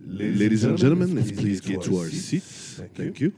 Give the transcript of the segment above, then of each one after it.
Ladies and gentlemen, let's please get to our seats. Thank you.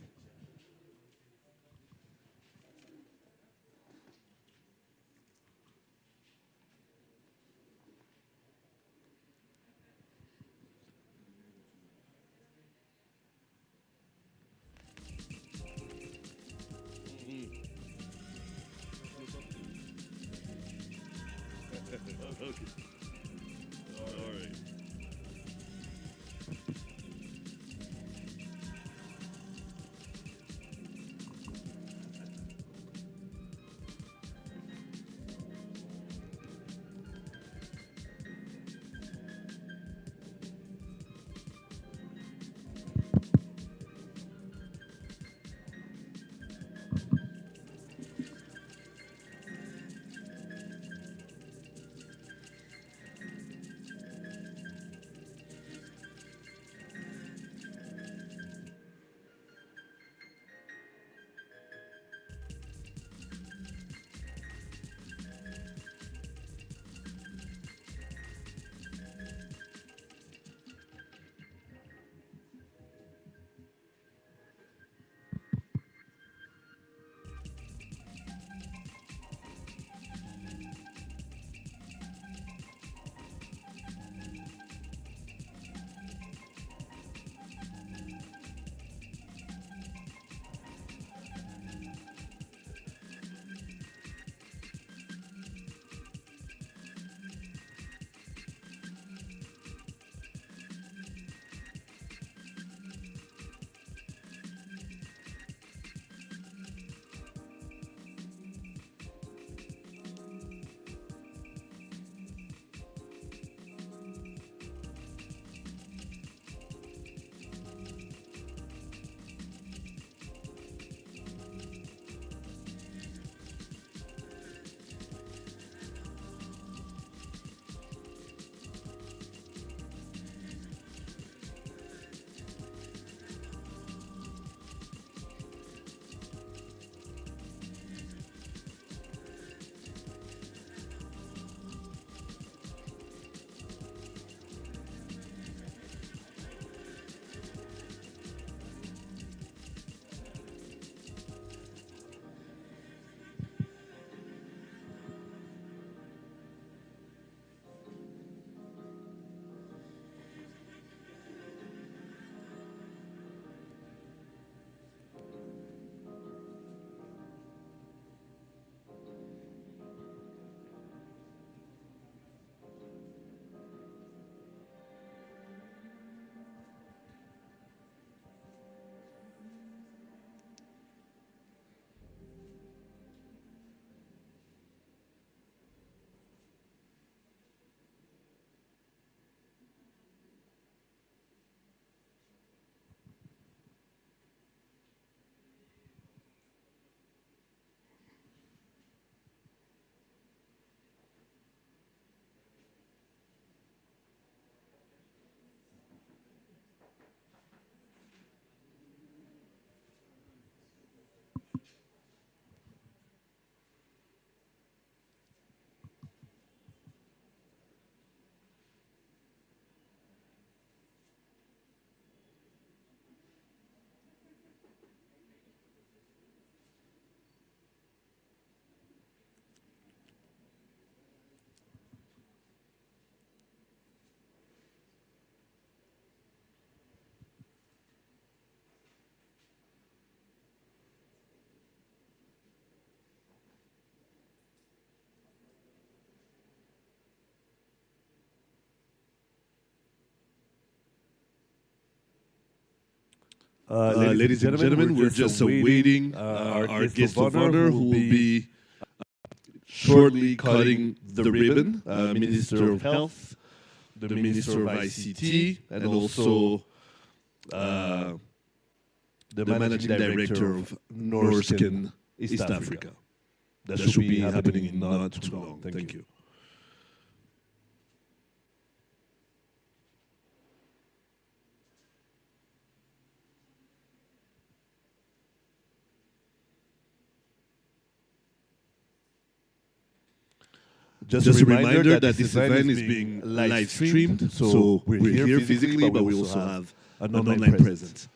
Ladies and gentlemen, we're just awaiting our guest of honor who will be shortly cutting the ribbon, Minister of Health, the Minister of ICT, and also the Managing Director of Norrsken East Africa. That should be happening in not too long. Thank you. Just a reminder that this event is being live streamed, so we're here physically, but we also have an online presence.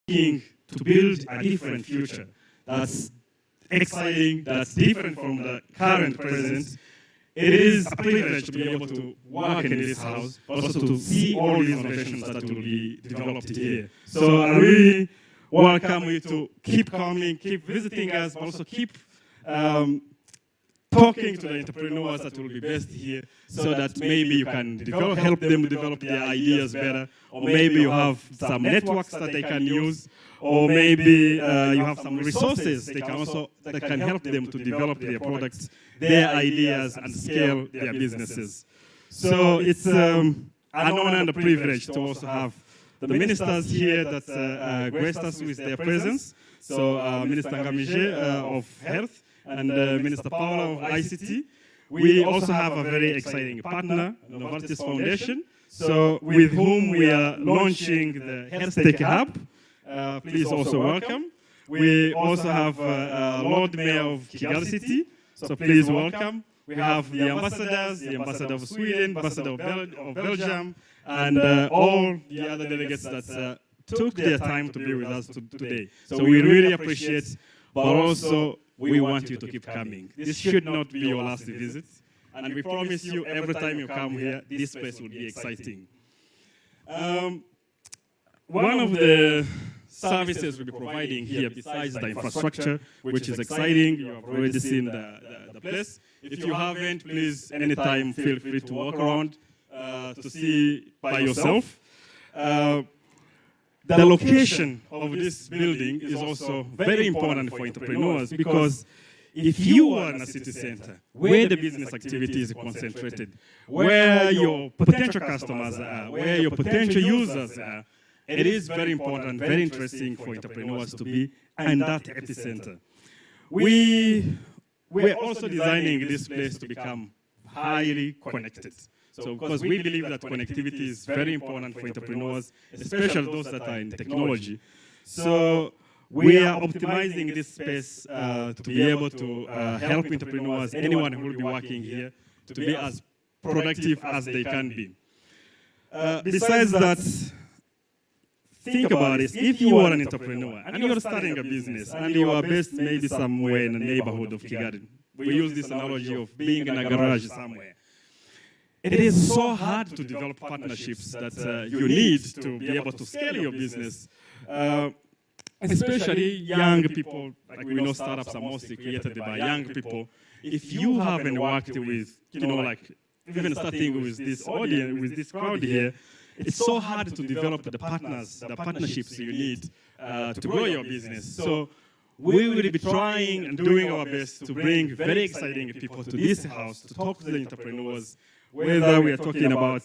to build a different future that's exciting, that's different from the current present. It is a privilege to be able to work in this house, but also to see all these innovations that will be developed here. So I really welcome you to keep coming, keep visiting us, but also keep talking to the entrepreneurs that will be based here, so that maybe you can help them develop their ideas better, or maybe you have some networks that they can use, or maybe you have some resources that can help them to develop their products, their ideas, and scale their businesses. So it's an honor and a privilege to also have the ministers here that graced us with their presence. So Minister Ngamije of Health, and Minister Paula of ICT. We also have a very exciting partner, Novartis Foundation, so with whom we are launching the HealthTech Hub. Please also welcome. We also have Lord Mayor of Kigali City, so please welcome. We have the ambassadors, the ambassador of Sweden, ambassador of Belgium, and all the other delegates that took their time to be with us today. So we really appreciate, but also we want you to keep coming. This should not be your last visit. And we promise you, every time you come here, this place will be exciting. One of the services we'll be providing here, besides the infrastructure, which is exciting, you have already seen the place. If you haven't, please, anytime, feel free to walk around to see by yourself. The location of this building is also very important for entrepreneurs, because if you are in a city center where the business activity is concentrated, where your potential customers are, where your potential users are, it is very important, very interesting for entrepreneurs to be in that epicenter. We're also designing this place to become highly connected. So, because we believe that connectivity is very important for entrepreneurs, especially those that are in technology. So we are optimizing this space to be able to help entrepreneurs, anyone who will be working here, to be as productive as they can be. Besides that, think about this. If you are an entrepreneur and you're starting a business and you are based maybe somewhere in the neighborhood of Kigali, we use this analogy of being in a garage somewhere. It is so hard to develop partnerships that you need to be able to scale your business. Especially young people, like we know startups are mostly created by young people. If you haven't worked with, like even starting with this audience, with this crowd here, it's so hard to develop the partnerships you need to grow your business. So we will be trying and doing our best to bring very exciting people to this house to talk to the entrepreneurs, whether we are talking about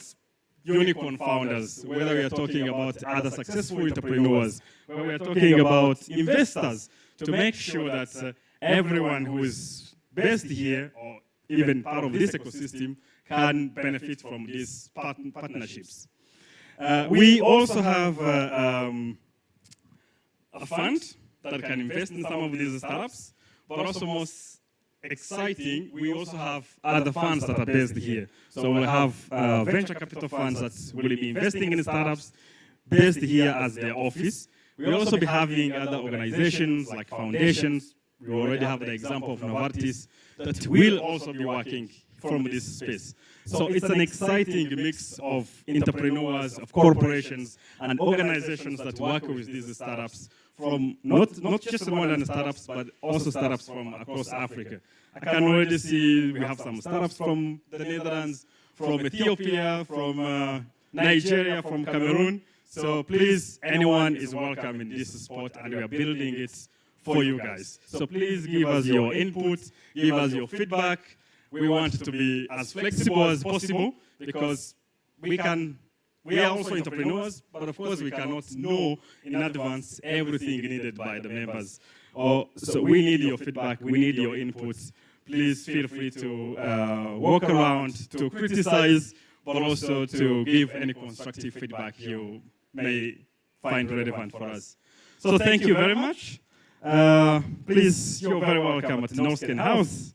unicorn founders, whether we are talking about other successful entrepreneurs, whether we are talking about investors, to make sure that everyone who is based here or even part of this ecosystem can benefit from these partnerships. We also have a fund that can invest in some of these startups, but also most exciting, we also have other funds that are based here. So we'll have venture capital funds that will be investing in startups based here as their office. We'll also be having other organizations like foundations. We already have the example of Novartis that will also be working from this space. So it's an exciting mix of entrepreneurs, of corporations, and organizations that work with these startups from not just modern startups, but also startups from across Africa. I can already see we have some startups from the Netherlands, from Ethiopia, from Nigeria, from Cameroon. So please, anyone is welcome in this spot, and we are building it for you guys. So please give us your input, give us your feedback. We want to be as flexible as possible, because we are also entrepreneurs, but of course we cannot know in advance everything needed by the members. So we need your feedback, we need your input. Please feel free to walk around, to criticize, but also to give any constructive feedback you may find relevant for us. So thank you very much. Please, you're very welcome at Norrsken House.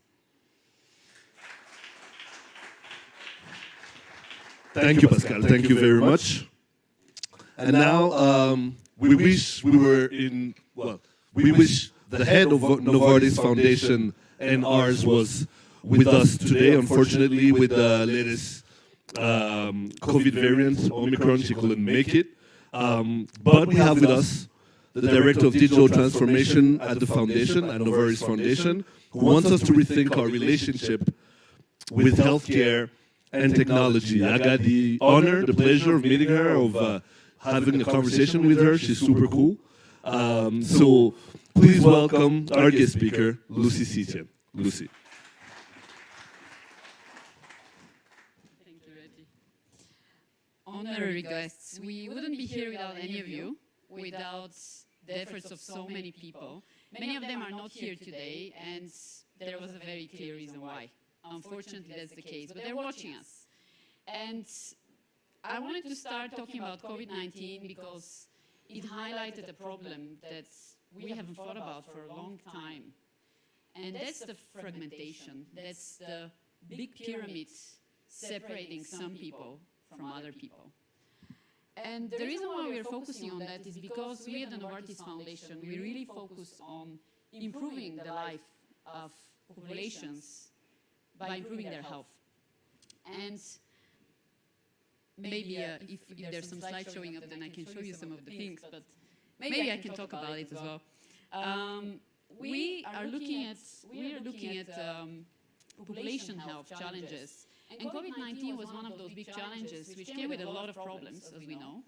Thank you, Pascal. Thank you very much. And now we wish we were in, well, we wish the head of Novartis Foundation and ours was with us today. Unfortunately, with the latest COVID variant, Omicron, she couldn't make it. But we have with us the Director of Digital Transformation at the Foundation, at Novartis Foundation, who wants us to rethink our relationship with healthcare and technology. I got the honor, the pleasure of meeting her, of having a conversation with her. She's super cool. So please welcome our guest speaker, Lucy Sitien. Lucy. Thank you, Reggie. Honorary guests, we wouldn't be here without any of you, without the efforts of so many people. Many of them are not here today, and there was a very clear reason why. Unfortunately, that's the case, but they're watching us. And I wanted to start talking about COVID-19 because it highlighted a problem that we haven't thought about for a long time. And that's the fragmentation. That's the big pyramid separating some people from other people. And the reason why we're focusing on that is because we at the Novartis Foundation, we really focus on improving the life of populations by improving their health. And maybe if there's some slides showing up, then I can show you some of the things, but maybe I can talk about it as well. We are looking at population health challenges. And COVID-19 was one of those big challenges which came with a lot of problems, as we know.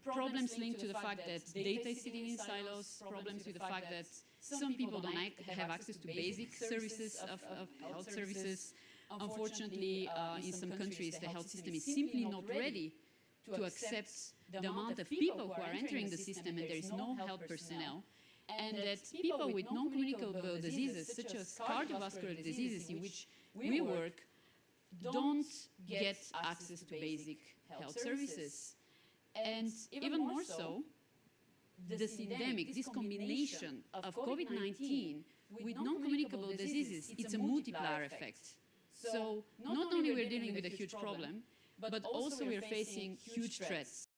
Problems linked to the fact that data is sitting in silos, problems with the fact that some people don't have access to basic services of health services. Unfortunately, in some countries, the health system is simply not ready to accept the amount of people who are entering the system, and there is no health personnel. And that people with non-communicable diseases, such as cardiovascular diseases, in which we work, don't get access to basic health services. And even more so, this endemic, this combination of COVID-19 with non-communicable diseases, it's a multiplier effect. So not only we're dealing with a huge problem, but also we're facing huge threats.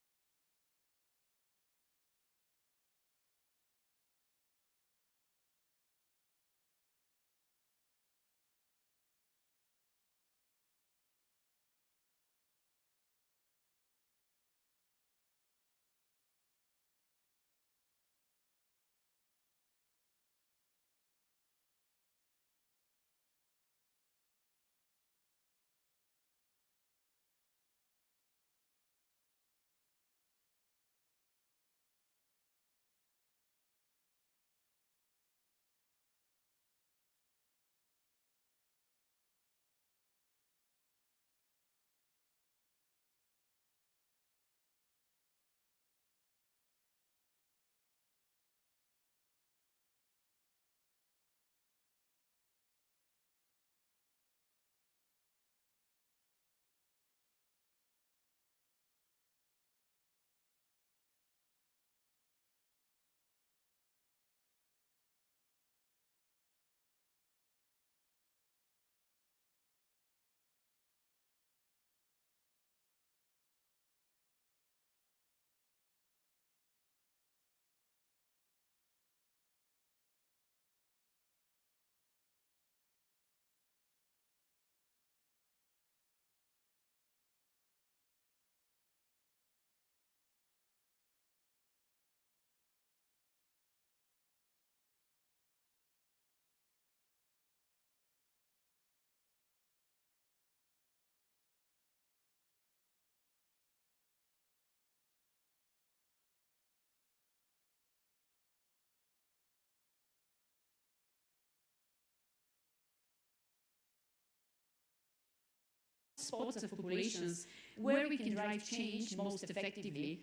Spots of populations where we can drive change most effectively.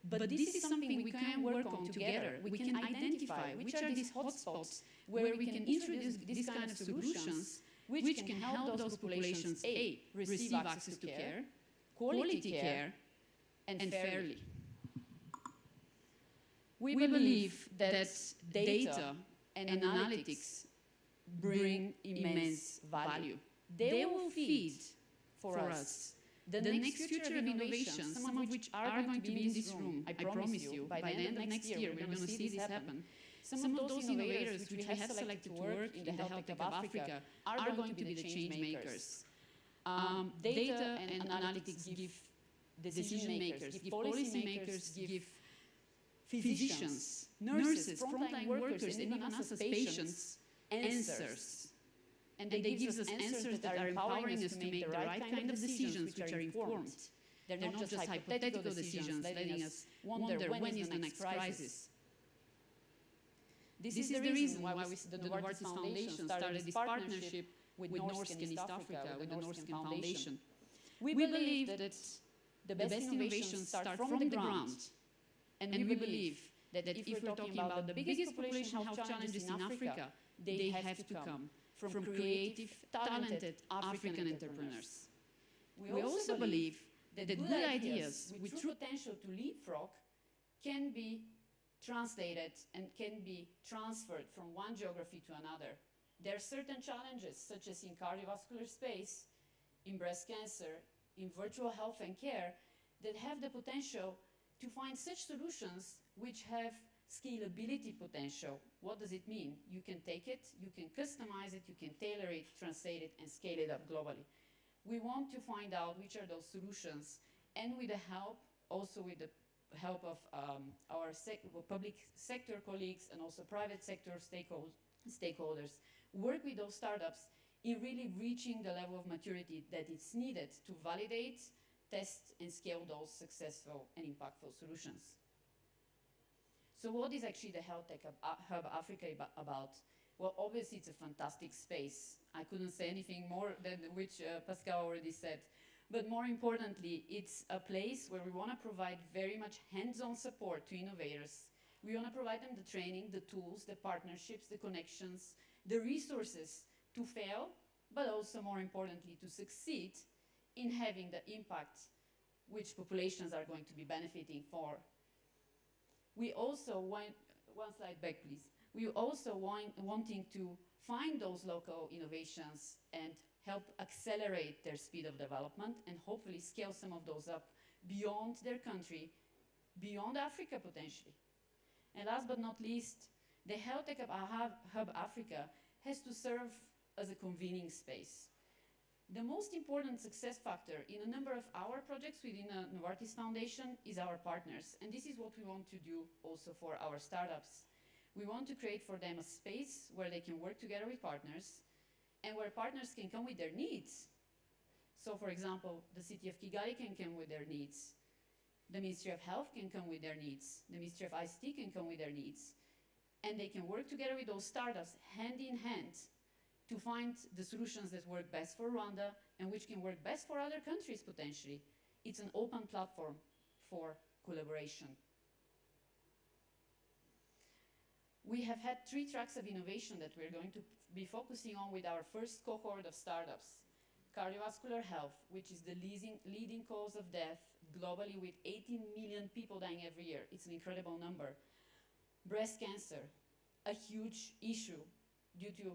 But this is something we can work on together. We can identify which are these hotspots where we can introduce these kind of solutions which can help those populations, A, receive access to care, quality care, and fairly. We believe that data and analytics bring immense value. They will feed for us the next future of innovation, some of which are going to be in this room, I promise you, by the end of next year, we're going to see this happen. Some of those innovators which we have selected to work in the HealthTech Hub Africa are going to be the change makers. Data and analytics give decision makers, give policy makers, give physicians, nurses, frontline workers, and even us as patients, answers. And they give us answers that are empowering us to make the right kind of decisions which are informed. They're not just hypothetical decisions, letting us wonder when is the next crisis. This is the reason why the Novartis Foundation started this partnership with Norrsken East Africa, with the Norrsken Foundation. We believe that the best innovations start from the ground. And we believe that if we're talking about the biggest population health challenges in Africa, they have to come from creative, talented African entrepreneurs. We also believe that good ideas with true potential to leapfrog can be translated and can be transferred from one geography to another. There are certain challenges, such as in cardiovascular space, in breast cancer, in virtual health and care, that have the potential to find such solutions which have scalability potential. What does it mean? You can take it, you can customize it, you can tailor it, translate it, and scale it up globally. We want to find out which are those solutions, and with the help, also with the help of our public sector colleagues and also private sector stakeholders, work with those startups in really reaching the level of maturity that is needed to validate, test, and scale those successful and impactful solutions. So what is actually the HealthTech Hub Africa about? Well, obviously it's a fantastic space. I couldn't say anything more than which Pascal already said. But more importantly, it's a place where we want to provide very much hands-on support to innovators. We want to provide them the training, the tools, the partnerships, the connections, the resources to fail, but also more importantly, to succeed in having the impact which populations are going to be benefiting for. We also want, one slide back please, we also wanting to find those local innovations and help accelerate their speed of development and hopefully scale some of those up beyond their country, beyond Africa potentially. And last but not least, the HealthTech Hub Africa has to serve as a convening space. The most important success factor in a number of our projects within the Novartis Foundation is our partners. And this is what we want to do also for our startups. We want to create for them a space where they can work together with partners and where partners can come with their needs. So for example, the city of Kigali can come with their needs. The Ministry of Health can come with their needs. The Ministry of ICT can come with their needs. And they can work together with those startups hand in hand to find the solutions that work best for Rwanda and which can work best for other countries potentially. It's an open platform for collaboration. We have had 3 tracks of innovation that we're going to be focusing on with our first cohort of startups. Cardiovascular health, which is the leading cause of death globally with 18 million people dying every year. It's an incredible number. Breast cancer, a huge issue due to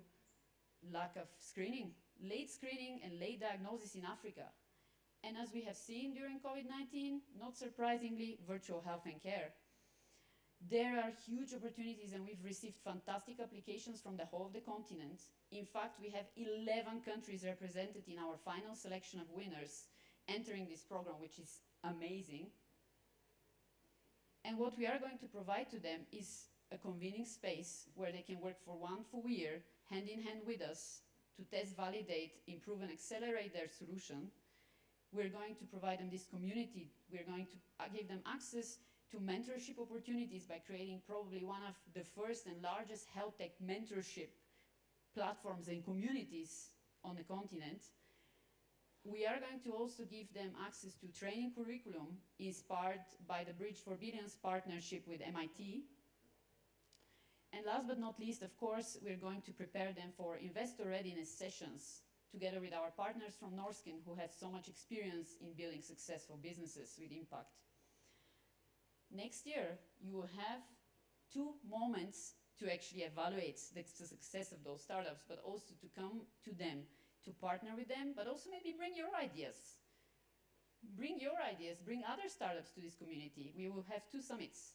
lack of screening, late screening and late diagnosis in Africa. And as we have seen during COVID-19, not surprisingly, virtual health and care. There are huge opportunities and we've received fantastic applications from the whole of the continent. In fact, we have 11 countries represented in our final selection of winners entering this program, which is amazing. And what we are going to provide to them is a convening space where they can work for 1 full year, hand in hand with us, to test, validate, improve, and accelerate their solution. We're going to provide them this community. We're going to give them access to mentorship opportunities by creating probably one of the first and largest health tech mentorship platforms and communities on the continent. We are going to also give them access to training curriculum inspired by the Bridge for Billions partnership with MIT. And last but not least, of course, we're going to prepare them for investor readiness sessions together with our partners from Norrsken, who have so much experience in building successful businesses with impact. Next year, you will have 2 moments to actually evaluate the success of those startups, but also to come to them, to partner with them, but also maybe bring your ideas. bring your ideas, bring other startups to this community. We will have 2 summits.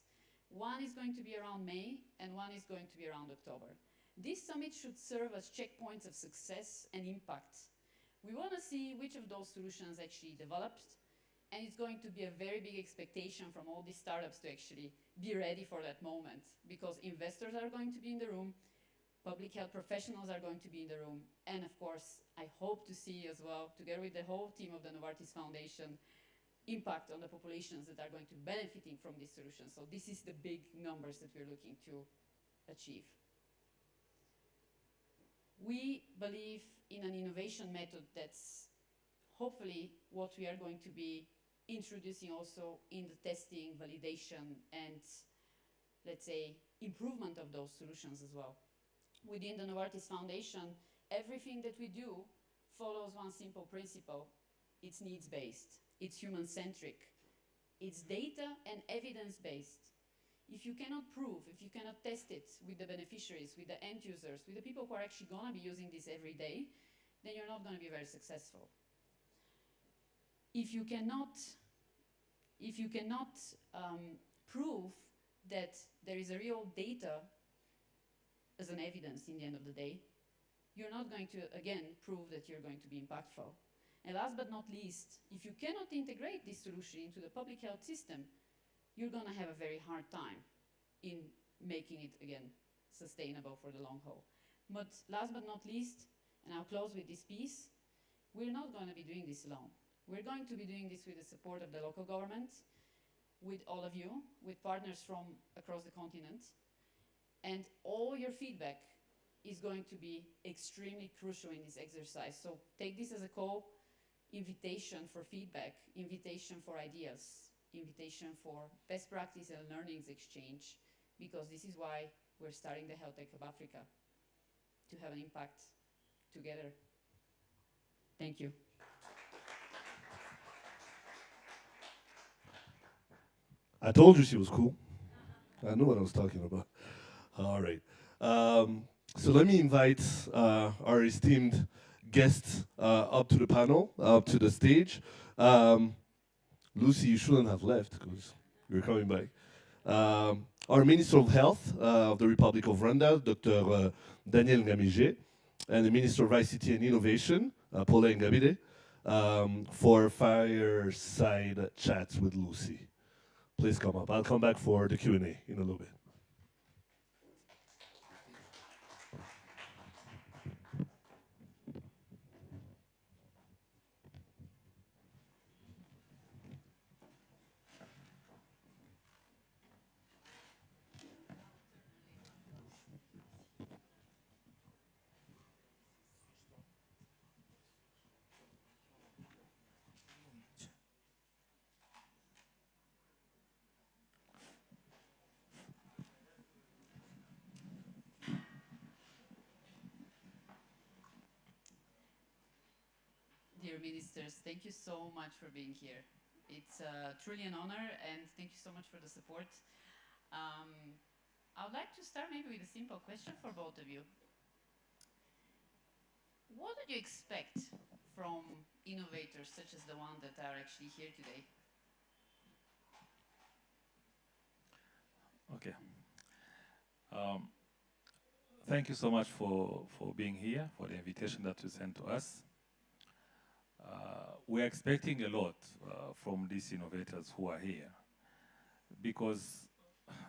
One is going to be around May, and one is going to be around October. This summit should serve as checkpoints of success and impact. We want to see which of those solutions actually developed, and it's going to be a very big expectation from all these startups to actually be ready for that moment, because investors are going to be in the room, public health professionals are going to be in the room, and of course, I hope to see as well, together with the whole team of the Novartis Foundation, impact on the populations that are going to be benefiting from these solutions. So this is the big numbers that we're looking to achieve. We believe in an innovation method that's hopefully what we are going to be introducing also in the testing, validation, and let's say improvement of those solutions as well. Within the Novartis Foundation, everything that we do follows one simple principle. It's needs-based, it's human-centric, it's data and evidence-based. If you cannot prove, if you cannot test it with the beneficiaries, with the end users, with the people who are actually going to be using this every day, then you're not going to be very successful. If you cannot prove that there is a real data as an evidence in the end of the day, you're not going to, again, prove that you're going to be impactful. And last but not least, if you cannot integrate this solution into the public health system, you're going to have a very hard time in making it, again, sustainable for the long haul. But last but not least, and I'll close with this piece, we're not going to be doing this alone. We're going to be doing this with the support of the local government, with all of you, with partners from across the continent, and all your feedback is going to be extremely crucial in this exercise. So take this as a call, invitation for feedback, invitation for ideas, invitation for best practice and learnings exchange, because this is why we're starting the HealthTech Hub Africa, to have an impact together. Thank you. I told you she was cool. I knew what I was talking about. All right. So let me invite our esteemed guests up to the panel, up to the stage. Lucy, you shouldn't have left because you're coming back. Our Minister of Health of the Republic of Rwanda, Dr. Daniel Ngamije, and the Minister of ICT and Innovation, Paula Ngabire, for fireside chats with Lucy. Please come up. I'll come back for the Q&A in a little bit. Dear ministers, thank you so much for being here. It's truly an honor, and thank you so much for the support. I would like to start maybe with a simple question for both of you. What did you expect from innovators such as the one that are actually here today? Okay. Thank you so much for being here, for the invitation that you sent to us. We're expecting a lot from these innovators who are here, because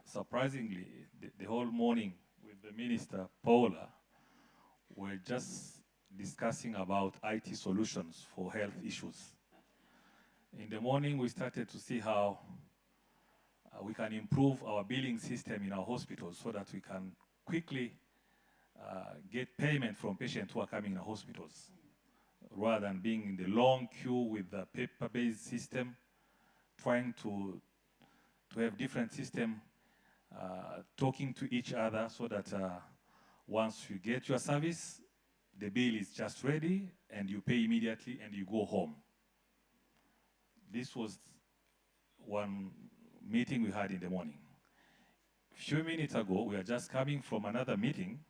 surprisingly, the whole morning with the Minister, Paula, we're just discussing about IT solutions for health issues. In the morning, we started to see how we can improve our billing system in our hospitals so that we can quickly get payment from patients who are coming in our hospitals, rather than being in the long queue with the paper-based system, trying to have different systems talking to each other so that once you get your service, the bill is just ready and you pay immediately and you go home. This was one meeting we had in the morning. A few minutes ago, we are just coming from another meeting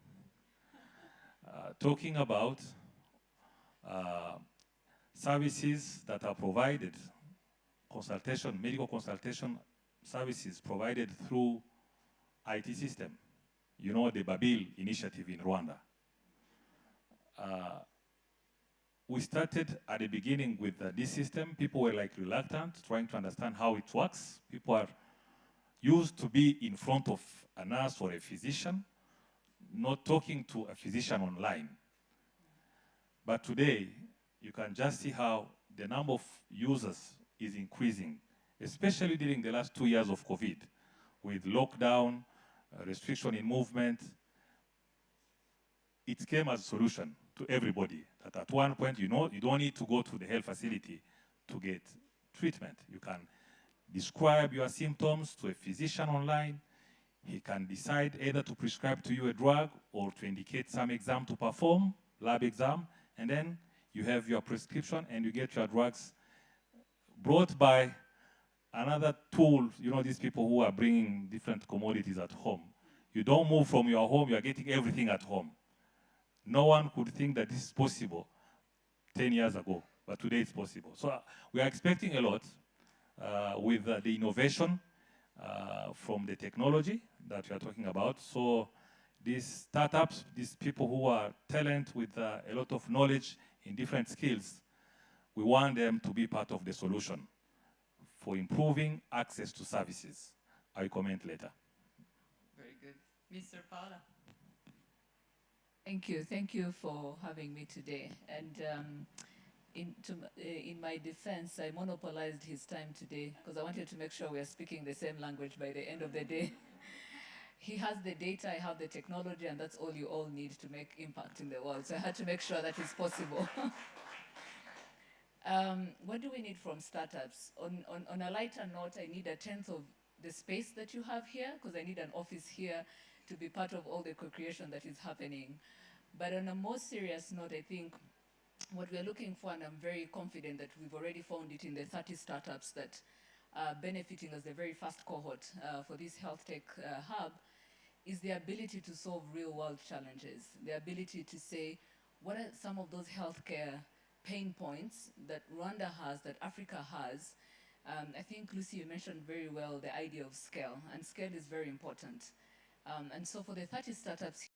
talking about services that are provided consultation, medical consultation services provided through IT system. You know, the Babil initiative in Rwanda. We started at the beginning with this system. People were like reluctant, trying to understand how it works. People are used to be in front of a nurse or a physician, not talking to a physician online. But today, you can just see how the number of users is increasing, especially during the last 2 years of COVID, with lockdown, restriction in movement. It came as a solution to everybody, that at one point, you know, you don't need to go to the health facility to get treatment. You can describe your symptoms to a physician online. He can decide either to prescribe to you a drug or to indicate some exam to perform, lab exam, and then you have your prescription and you get your drugs brought by another tool. You know, these people who are bringing different commodities at home. You don't move from your home, you are getting everything at home. No one could think that this is possible 10 years ago, but today it's possible. So we are expecting a lot with the innovation from the technology that we are talking about. So these startups, these people who are talent with a lot of knowledge in different skills, we want them to be part of the solution for improving access to services. I'll comment later. Very good. Mr. Paula. Thank you for having me today. And in my defense, I monopolized his time today because I wanted to make sure we are speaking the same language by the end of the day. He has the data, I have the technology, and that's all you all need to make impact in the world. So I had to make sure that is possible. What do we need from startups? On a lighter note, I need 1/10 of the space that you have here, because I need an office here to be part of all the co-creation that is happening. But on a more serious note, I think what we're looking for, and I'm very confident that we've already found it in the 30 startups that are benefiting as the very first cohort for this HealthTech Hub, is the ability to solve real-world challenges, the ability to say, what are some of those healthcare pain points that Rwanda has, that Africa has? I think, Lucy, you mentioned very well the idea of scale, and scale is very important. And so for the 30 startups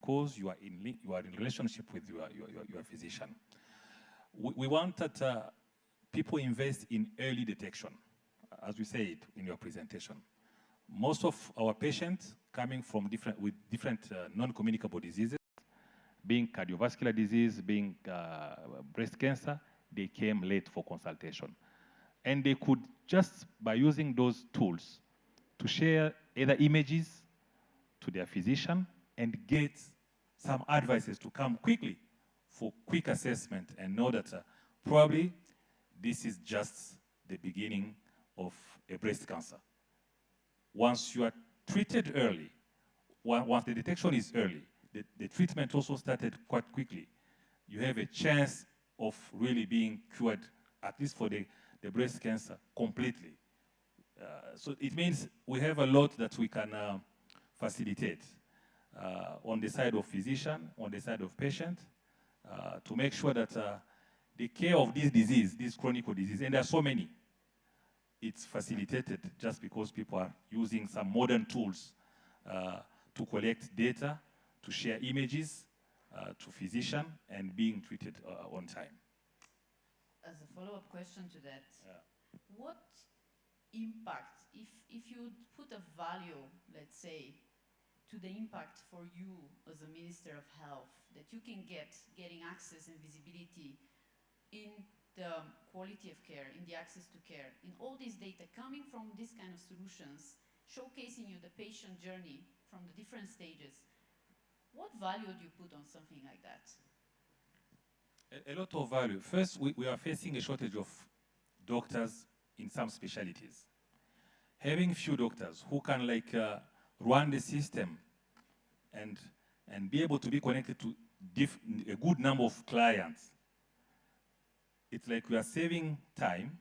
because you are in relationship with your physician. We want that people invest in early detection, as we said in your presentation. Most of our patients coming from different non-communicable diseases, being cardiovascular disease, being breast cancer, they came late for consultation. And they could just, by using those tools, to share either images to their physician and get some advices to come quickly for quick assessment and know that probably this is just the beginning of a breast cancer. Once you are treated early, once the detection is early, the treatment also started quite quickly. You have a chance of really being cured, at least for the breast cancer, completely. So it means we have a lot that we can facilitate on the side of physician, on the side of patient, to make sure that the care of this disease, this chronic disease, and there are so many, it's facilitated just because people are using some modern tools to collect data, to share images to physician, and being treated on time. As a follow-up question to that, what impact, if you put a value, let's say, to the impact for you as a Minister of Health that you can getting access and visibility in the quality of care, in the access to care, in all this data coming from these kind of solutions, showcasing you the patient journey from the different stages, what value do you put on something like that? A lot of value. First, we are facing a shortage of doctors in some specialties. Having few doctors who can run the system and be able to be connected to a good number of clients, it's like we are saving time,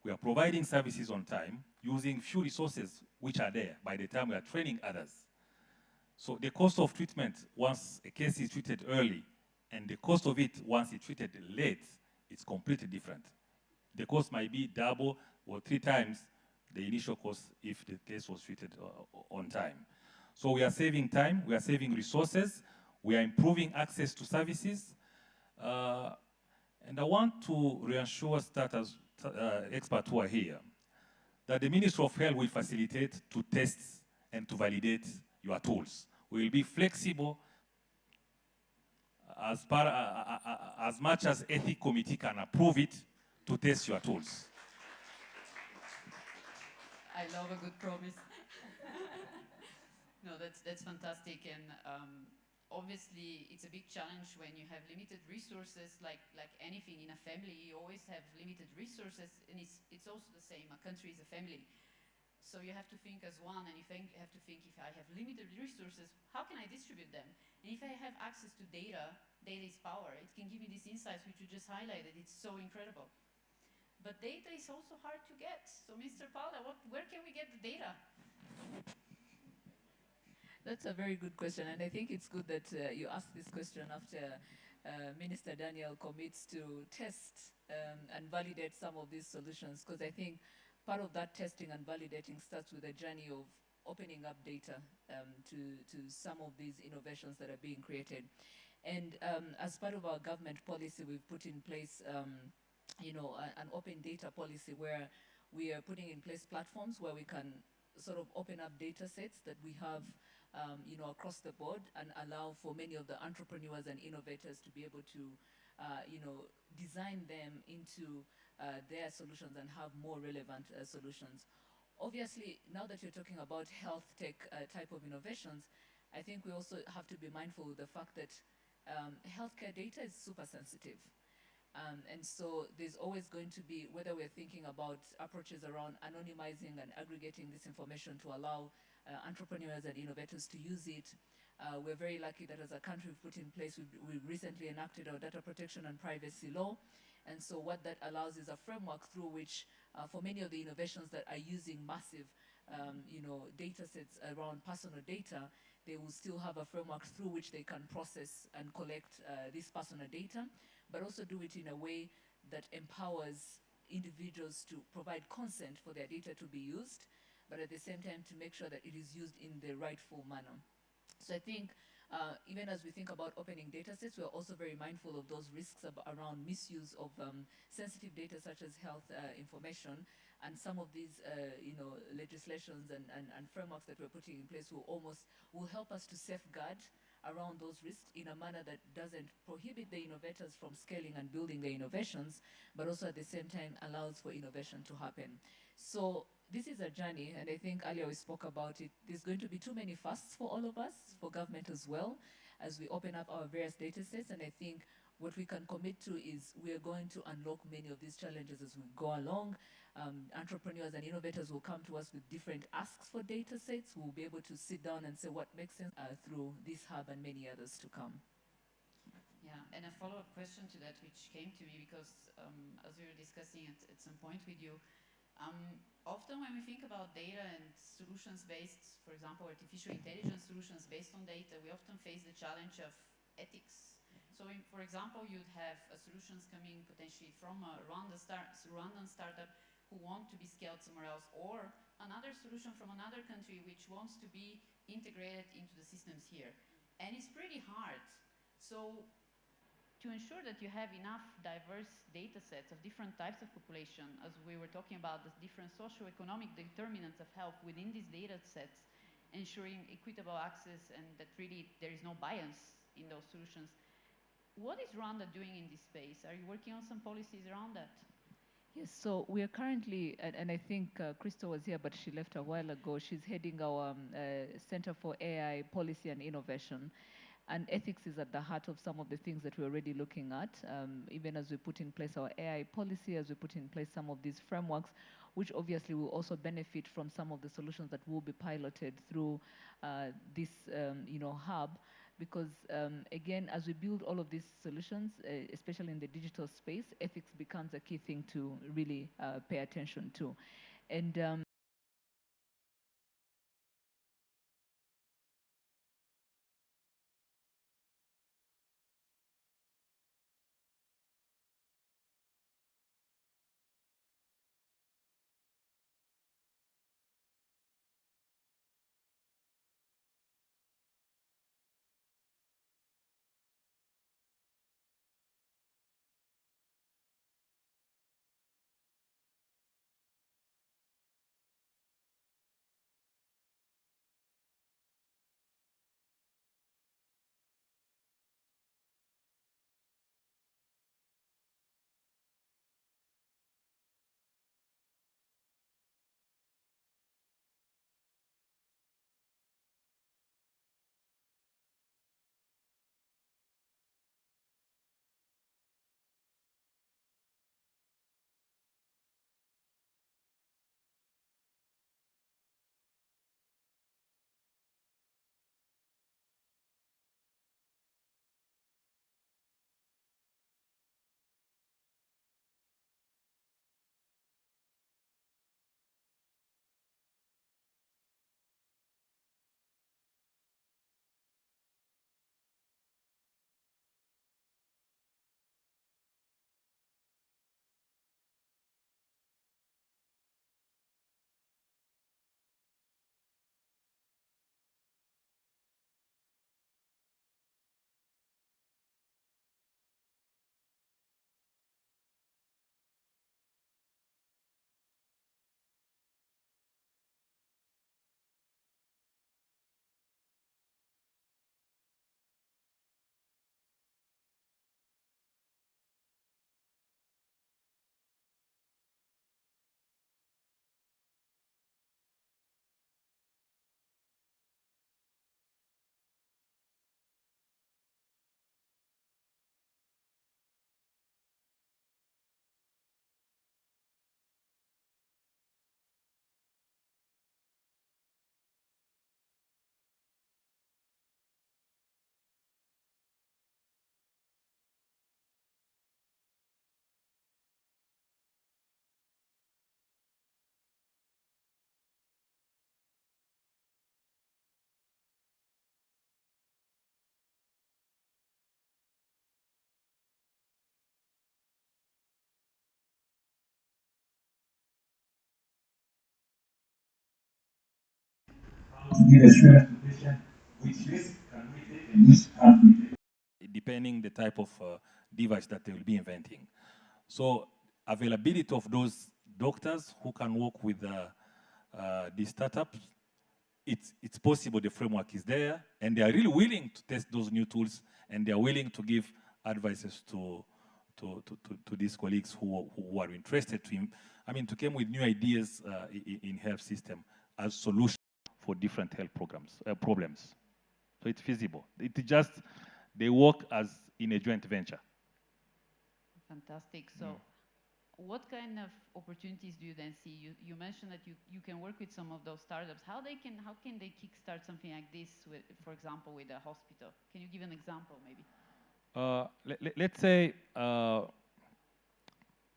we are providing services on time, using few resources which are there by the time we are training others. So the cost of treatment once a case is treated early and the cost of it once it's treated late, it's completely different. The cost might be double or 3 times the initial cost if the case was treated on time. So we are saving time, we are saving resources, we are improving access to services. And I want to reassure starters, experts who are here, that the Ministry of Health will facilitate to test and to validate your tools. We will be flexible as much as ethics committee can approve it to test your tools. I love a good promise. No, that's fantastic, and obviously it's a big challenge when you have limited resources, like anything in a family. You always have limited resources, and it's also the same. A country is a family, so you have to think as one, and you have to think, if I have limited resources, how can I distribute them? And if I have access to data is power. It can give me these insights which you just highlighted. It's so incredible. But data is also hard to get. So Mr. Paula, where can we get the data? That's a very good question, and I think it's good that you asked this question after Minister Daniel commits to test and validate some of these solutions, because I think part of that testing and validating starts with a journey of opening up data to some of these innovations that are being created. And as part of our government policy, we've put in place an open data policy where we are putting in place platforms where we can sort of open up data sets that we have across the board, and allow for many of the entrepreneurs and innovators to be able to design them into their solutions and have more relevant solutions. Obviously, now that you're talking about health tech type of innovations, I think we also have to be mindful of the fact that healthcare data is super sensitive. And so there's always going to be, whether we're thinking about approaches around anonymizing and aggregating this information to allow entrepreneurs and innovators to use it. We're very lucky that as a country we've put in place, we recently enacted our data protection and privacy law. And so what that allows is a framework through which, for many of the innovations that are using massive data sets around personal data, they will still have a framework through which they can process and collect this personal data, but also do it in a way that empowers individuals to provide consent for their data to be used. but at the same time to make sure that it is used in the rightful manner. So I think even as we think about opening data sets, we're also very mindful of those risks around misuse of sensitive data such as health information. And some of these legislations and frameworks that we're putting in place will help us to safeguard around those risks in a manner that doesn't prohibit the innovators from scaling and building their innovations, but also at the same time allows for innovation to happen. So this is a journey, and I think earlier we spoke about it. There's going to be too many firsts for all of us, for government as well, as we open up our various data sets. And I think what we can commit to is we are going to unlock many of these challenges as we go along. Entrepreneurs and innovators will come to us with different asks for data sets. We'll be able to sit down and say what makes sense through this hub and many others to come. Yeah, and a follow-up question to that, which came to me because as we were discussing at some point with you, often when we think about data and solutions based, for example, artificial intelligence solutions based on data, we often face the challenge of ethics. So, for example, you'd have solutions coming potentially from a Rwandan startup who want to be scaled somewhere else, or another solution from another country which wants to be integrated into the systems here. And it's pretty hard. So, to ensure that you have enough diverse data sets of different types of population, as we were talking about the different socio-economic determinants of health within these data sets, ensuring equitable access and that really there is no bias in those solutions. What is Rwanda doing in this space? Are you working on some policies around that? Yes, so we are currently, and I think Crystal was here, but she left a while ago. She's heading our Center for AI Policy and Innovation. And ethics is at the heart of some of the things that we're already looking at, even as we put in place our AI policy, as we put in place some of these frameworks, which obviously will also benefit from some of the solutions that will be piloted through this hub. Because again, as we build all of these solutions, especially in the digital space, ethics becomes a key thing to really pay attention to. And give assurance to patients which risk can we take and which can't we take. Depending the type of device that they will be inventing. So availability of those doctors who can work with these startups, it's possible, the framework is there, and they are really willing to test those new tools, and they are willing to give advices to these colleagues who are interested to come with new ideas in health system as solutions for different health problems. So it's feasible. They work as in a joint venture. Fantastic. So what kind of opportunities do you then see? You mentioned that you can work with some of those startups. How can they kickstart something like this, with, for example, with a hospital? Can you give an example, maybe? Let's say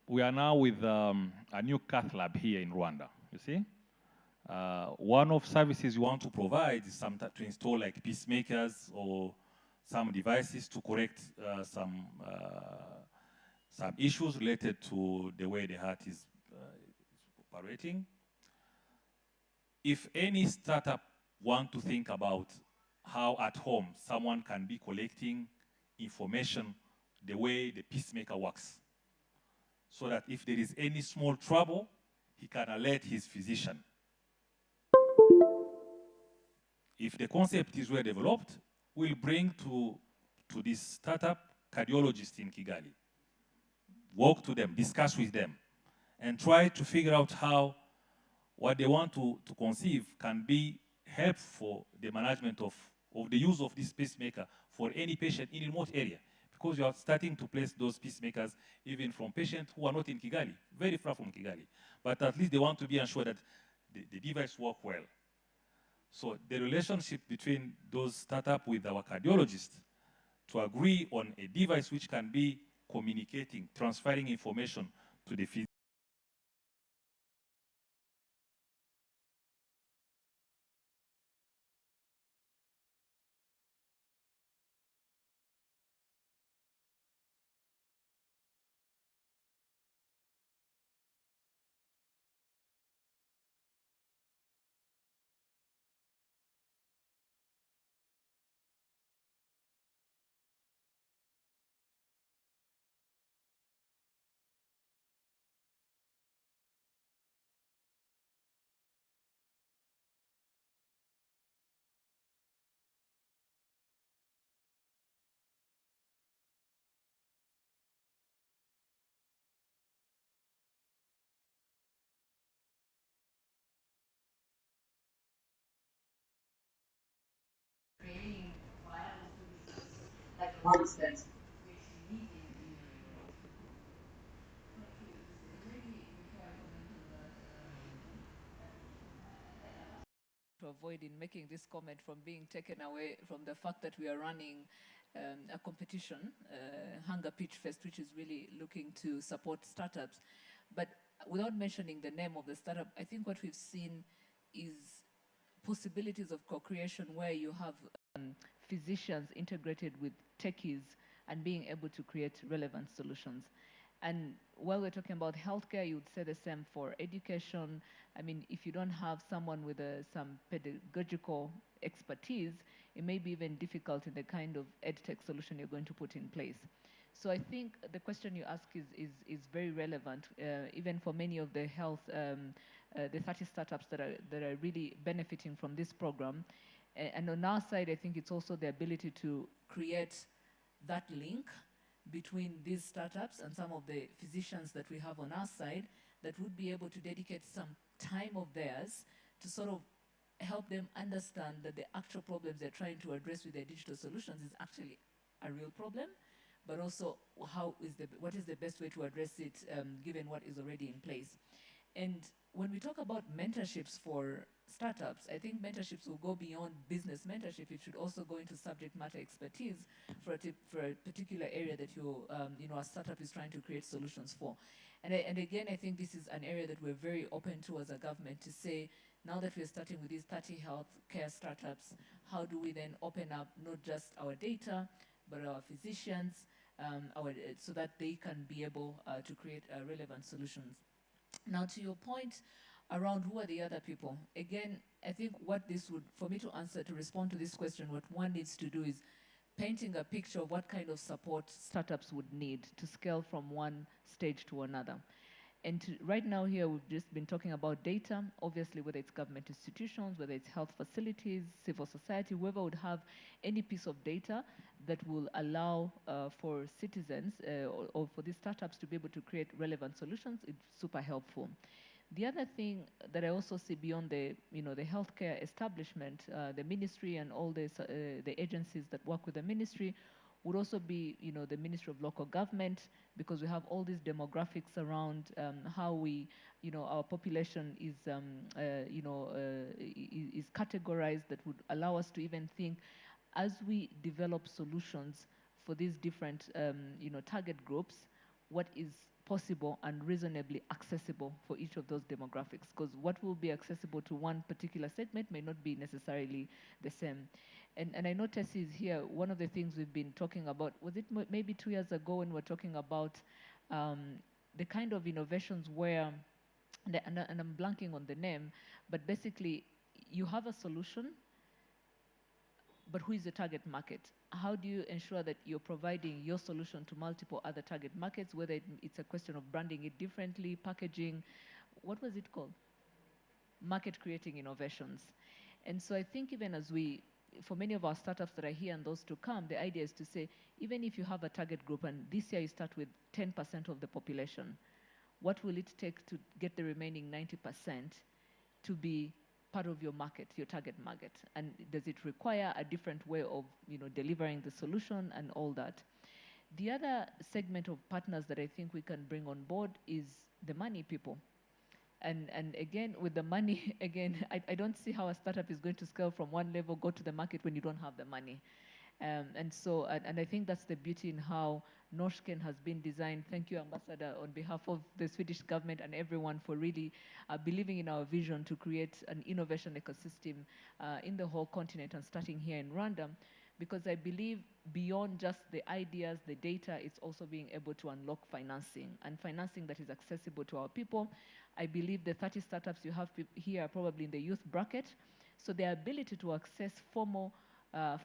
we are now with a new cath lab here in Rwanda, you see? One of services you want to provide is to install like pacemakers or some devices to correct some issues related to the way the heart is operating. If any startup want to think about how at home someone can be collecting information the way the pacemaker works, so that if there is any small trouble, he can alert his physician. If the concept is well developed, we'll bring to this startup cardiologists in Kigali, walk to them, discuss with them, and try to figure out how what they want to conceive can be helpful for the management of the use of this pacemaker for any patient in a remote area. Because you are starting to place those pacemakers even from patients who are not in Kigali, very far from Kigali. But at least they want to be assured that the device works well. So the relationship between those startups with our cardiologists to agree on a device which can be communicating, transferring information to the physician. Creating viable solutions like the ones that we actually need in the real world. Maybe before I comment on that, to avoid in making this comment from being taken away from the fact that we are running a competition, Hunger Pitch Fest, which is really looking to support startups. But without mentioning the name of the startup, I think what we've seen is possibilities of co-creation where you have physicians integrated with techies and being able to create relevant solutions. And while we're talking about healthcare, you would say the same for education. I mean, if you don't have someone with some pedagogical expertise, it may be even difficult in the kind of EdTech solution you're going to put in place. So I think the question you ask is very relevant, even for many of the health, the 30 startups that are really benefiting from this program. And on our side, I think it's also the ability to create that link between these startups and some of the physicians that we have on our side that would be able to dedicate some time of theirs to sort of help them understand that the actual problems they're trying to address with their digital solutions is actually a real problem, but also what is the best way to address it given what is already in place. And when we talk about mentorships for startups, I think mentorships will go beyond business mentorship. It should also go into subject matter expertise for a particular area that a startup is trying to create solutions for. And again, I think this is an area that we're very open to as a government to say, now that we're starting with these 30 healthcare startups, how do we then open up not just our data, but our physicians, so that they can be able to create relevant solutions. Now, to your point around who are the other people. Again, I think what this would, for me to answer, to respond to this question, what one needs to do is painting a picture of what kind of support startups would need to scale from one stage to another. And right now here, we've just been talking about data, obviously, whether it's government institutions, whether it's health facilities, civil society, whoever would have any piece of data that will allow for citizens or for these startups to be able to create relevant solutions, it's super helpful. The other thing that I also see beyond the, the healthcare establishment, the ministry and all this, the agencies that work with the ministry, would also be, the Ministry of Local Government, because we have all these demographics around how we, our population is, is categorized, that would allow us to even think, as we develop solutions for these different, target groups, what is possible and reasonably accessible for each of those demographics, because what will be accessible to one particular segment may not be necessarily the same. And I know Tessie is here. One of the things we've been talking about, was it maybe 2 years ago when we were talking about the kind of innovations where, and I'm blanking on the name, but basically you have a solution, but who is the target market? How do you ensure that you're providing your solution to multiple other target markets, whether it's a question of branding it differently, packaging, what was it called? Market creating innovations. And so I think even as for many of our startups that are here and those to come, the idea is to say, even if you have a target group and this year you start with 10% of the population, what will it take to get the remaining 90% to be part of your market, your target market? And does it require a different way of, delivering the solution and all that? The other segment of partners that I think we can bring on board is the money people. And again, with the money, again, I don't see how a startup is going to scale from one level, go to the market when you don't have the money. And I think that's the beauty in how Norrsken has been designed. Thank you, Ambassador, on behalf of the Swedish government and everyone for really believing in our vision to create an innovation ecosystem in the whole continent and starting here in Rwanda. Because I believe beyond just the ideas, the data, it's also being able to unlock financing, and financing that is accessible to our people. I believe the 30 startups you have here are probably in the youth bracket, so their ability to access formal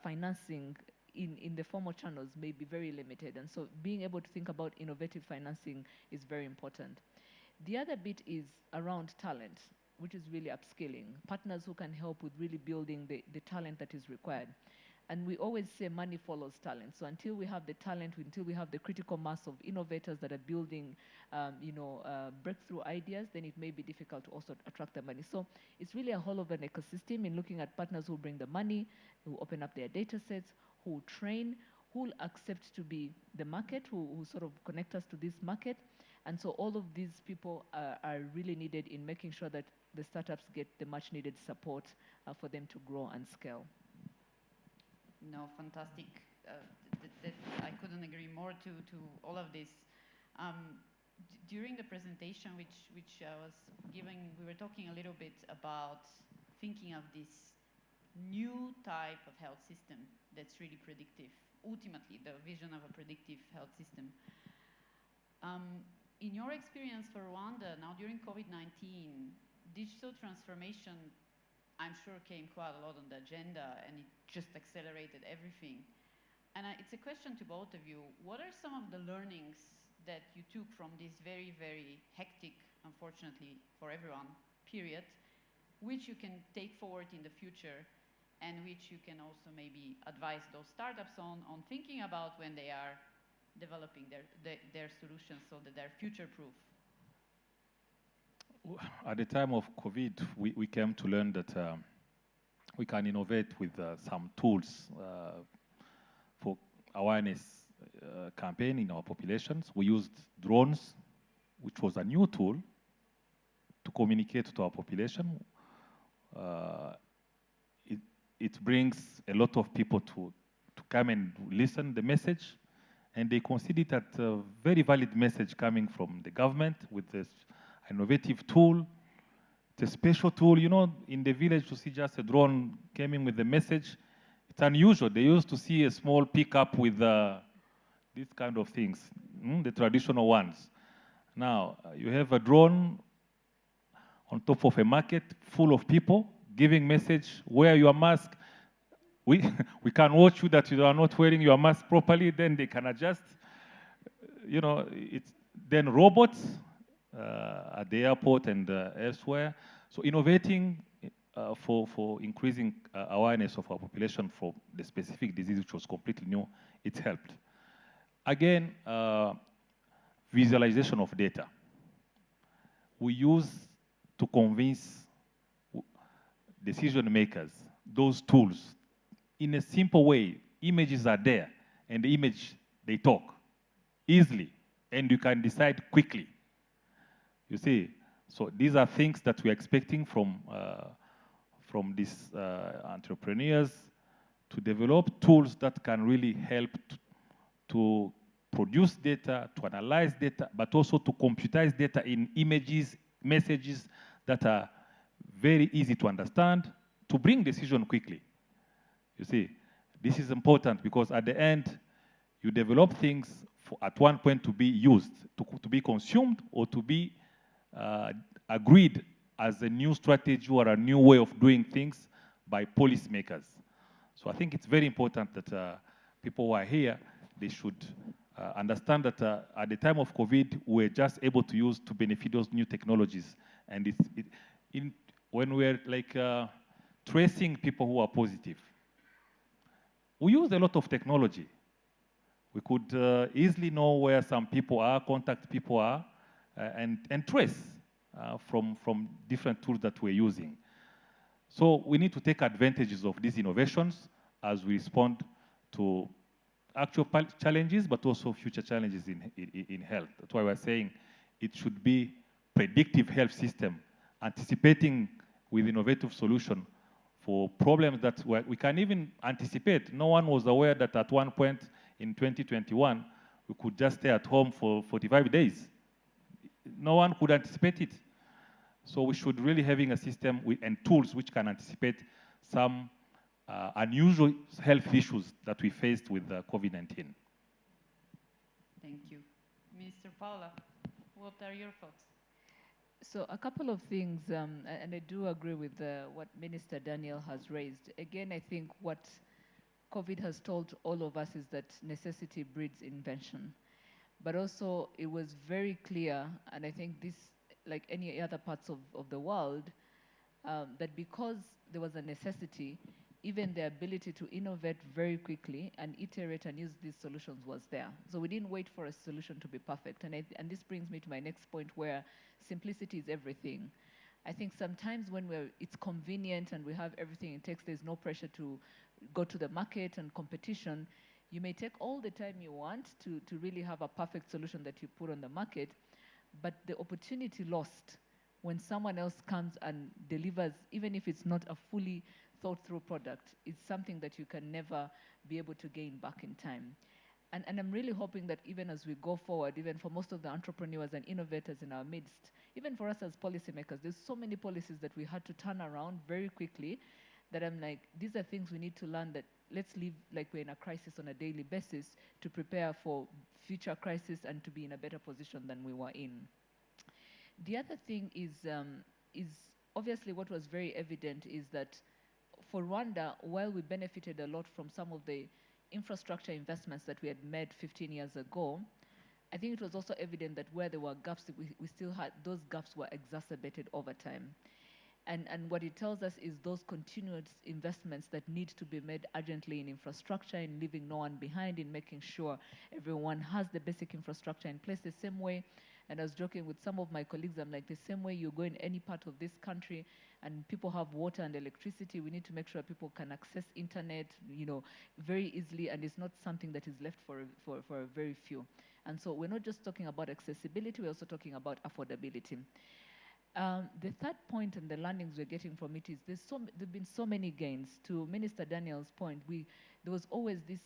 financing in the formal channels may be very limited, and so being able to think about innovative financing is very important. The other bit is around talent, which is really upskilling, partners who can help with really building the talent that is required. And we always say money follows talent. So until we have the talent, until we have the critical mass of innovators that are building, breakthrough ideas, then it may be difficult to also attract the money. So it's really a whole of an ecosystem in looking at partners who bring the money, who open up their data sets, who train, who will accept to be the market, who sort of connect us to this market. And so all of these people are really needed in making sure that the startups get the much needed support for them to grow and scale. No, fantastic. I couldn't agree more to all of this. During the presentation which I was giving, we were talking a little bit about thinking of this new type of health system that's really predictive, ultimately the vision of a predictive health system. In your experience for Rwanda, now during COVID-19, digital transformation, I'm sure, came quite a lot on the agenda, and it just accelerated everything. And it's a question to both of you. What are some of the learnings that you took from this very, very hectic, unfortunately for everyone, period, which you can take forward in the future, and which you can also maybe advise those startups on thinking about when they are developing their solutions so that they're future-proof? At the time of COVID, we came to learn that we can innovate with some tools for awareness campaign in our populations. We used drones, which was a new tool to communicate to our population. It brings a lot of people to come and listen the message, and they consider it a very valid message coming from the government with this innovative tool. It's a special tool. In the village, to see just a drone came in with the message, it's unusual. They used to see a small pickup with these kind of things, the traditional ones. Now, you have a drone on top of a market full of people, giving message, wear your mask. We, we can watch you that you are not wearing your mask properly, then they can adjust. You know, then robots at the airport and elsewhere. So innovating for increasing awareness of our population for the specific disease, which was completely new, it helped. Again, visualization of data. We use to convince decision makers, those tools, in a simple way. Images are there, and the image, they talk easily, and you can decide quickly. You see, so these are things that we're expecting from these entrepreneurs to develop tools that can really help to produce data, to analyze data, but also to computize data in images, messages that are very easy to understand, to bring decision quickly. You see, this is important because at the end, you develop things at one point to be used, to be consumed, or to be agreed as a new strategy or a new way of doing things by policymakers. So I think it's very important that people who are here, they should understand that at the time of COVID, we're just able to use to benefit those new technologies. And when we're like tracing people who are positive, we use a lot of technology. We could easily know where some people are, contact people are, and trace from different tools that we're using. So we need to take advantages of these innovations as we respond to actual challenges, but also future challenges in health. That's why we're saying it should be predictive health system, anticipating with innovative solution for problems that we can even anticipate. No one was aware that at one point in 2021, we could just stay at home for 45 days. No one could anticipate it. So we should really having a system and tools which can anticipate some unusual health issues that we faced with COVID-19. Thank you. Mr. Paula, what are your thoughts? So a couple of things, and I do agree with what Minister Daniel has raised. Again, I think what COVID has told all of us is that necessity breeds invention. But also, it was very clear, and I think this, like any other parts of the world, that because there was a necessity, even the ability to innovate very quickly and iterate and use these solutions was there. So we didn't wait for a solution to be perfect. And this brings me to my next point, where simplicity is everything. I think sometimes when it's convenient and we have everything it takes, there's no pressure to go to the market and competition, you may take all the time you want to really have a perfect solution that you put on the market, but the opportunity lost when someone else comes and delivers, even if it's not a fully thought-through product, is something that you can never be able to gain back in time. And I'm really hoping that even as we go forward, even for most of the entrepreneurs and innovators in our midst, even for us as policymakers, there's so many policies that we had to turn around very quickly that I'm like, these are things we need to learn, that let's live like we're in a crisis on a daily basis to prepare for future crisis and to be in a better position than we were in. The other thing is obviously what was very evident is that for Rwanda, while we benefited a lot from some of the infrastructure investments that we had made 15 years ago, I think it was also evident that where there were gaps, we still had, those gaps were exacerbated over time. And what it tells us is those continuous investments that need to be made urgently in infrastructure, in leaving no one behind, in making sure everyone has the basic infrastructure in place the same way. And I was joking with some of my colleagues, I'm like, the same way you go in any part of this country and people have water and electricity, we need to make sure people can access internet, very easily, and it's not something that is left for a very few. And so we're not just talking about accessibility, we're also talking about affordability. The third point and the learnings we're getting from it is there've been so many gains. To Minister Daniel's point, there was always this,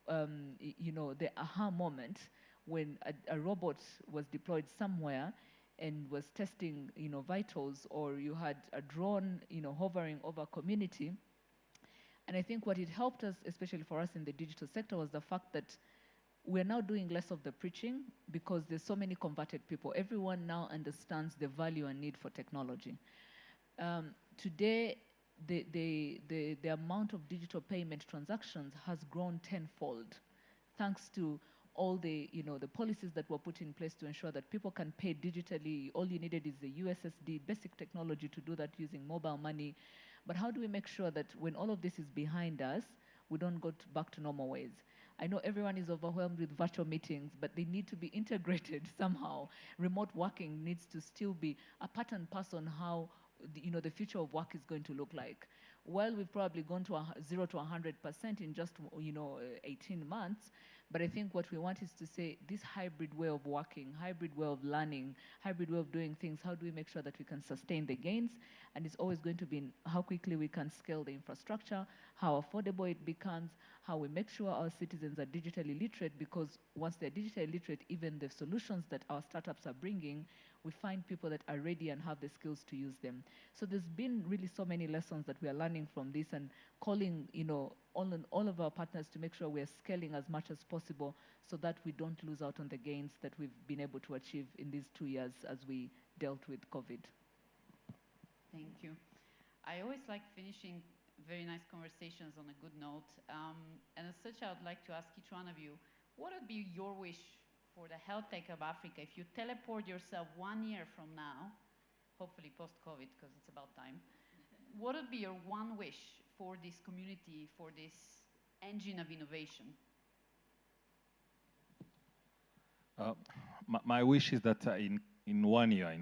the aha moment when a robot was deployed somewhere and was testing, vitals, or you had a drone, hovering over community. And I think what it helped us, especially for us in the digital sector, was the fact that we're now doing less of the preaching because there's so many converted people. Everyone now understands the value and need for technology. Today, the amount of digital payment transactions has grown tenfold, thanks to all the policies that were put in place to ensure that people can pay digitally. All you needed is the USSD, basic technology to do that using mobile money. But how do we make sure that when all of this is behind us, we don't go back to normal ways? I know everyone is overwhelmed with virtual meetings, but they need to be integrated somehow. Remote working needs to still be a part and parcel on how the future of work is going to look like. Well, we've probably gone to 0 to 100% in just 18 months, but I think what we want is to say this hybrid way of working, hybrid way of learning, hybrid way of doing things, how do we make sure that we can sustain the gains? And it's always going to be in how quickly we can scale the infrastructure, how affordable it becomes, how we make sure our citizens are digitally literate, because once they're digitally literate, even the solutions that our startups are bringing, we find people that are ready and have the skills to use them. So there's been really so many lessons that we are learning from this, and calling all of our partners to make sure we are scaling as much as possible so that we don't lose out on the gains that we've been able to achieve in these 2 years as we dealt with COVID. Thank you. I always like finishing very nice conversations on a good note. And as such, I would like to ask each one of you, what would be your wish for the HealthTech Hub Africa if you teleport yourself 1 year from now, hopefully post-COVID, because it's about time, what would be your one wish for this community, for this engine of innovation? My wish is that in 1 year,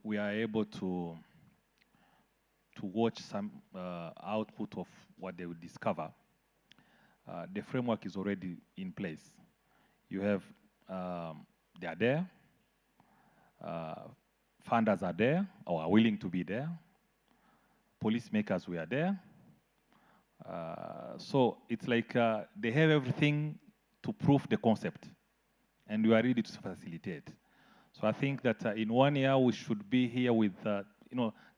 we are able to watch some output of what they will discover. The framework is already in place. You have, they are there, funders are there, or are willing to be there, policymakers we are there. So it's like they have everything to prove the concept, and we are ready to facilitate. So I think that in 1 year we should be here with,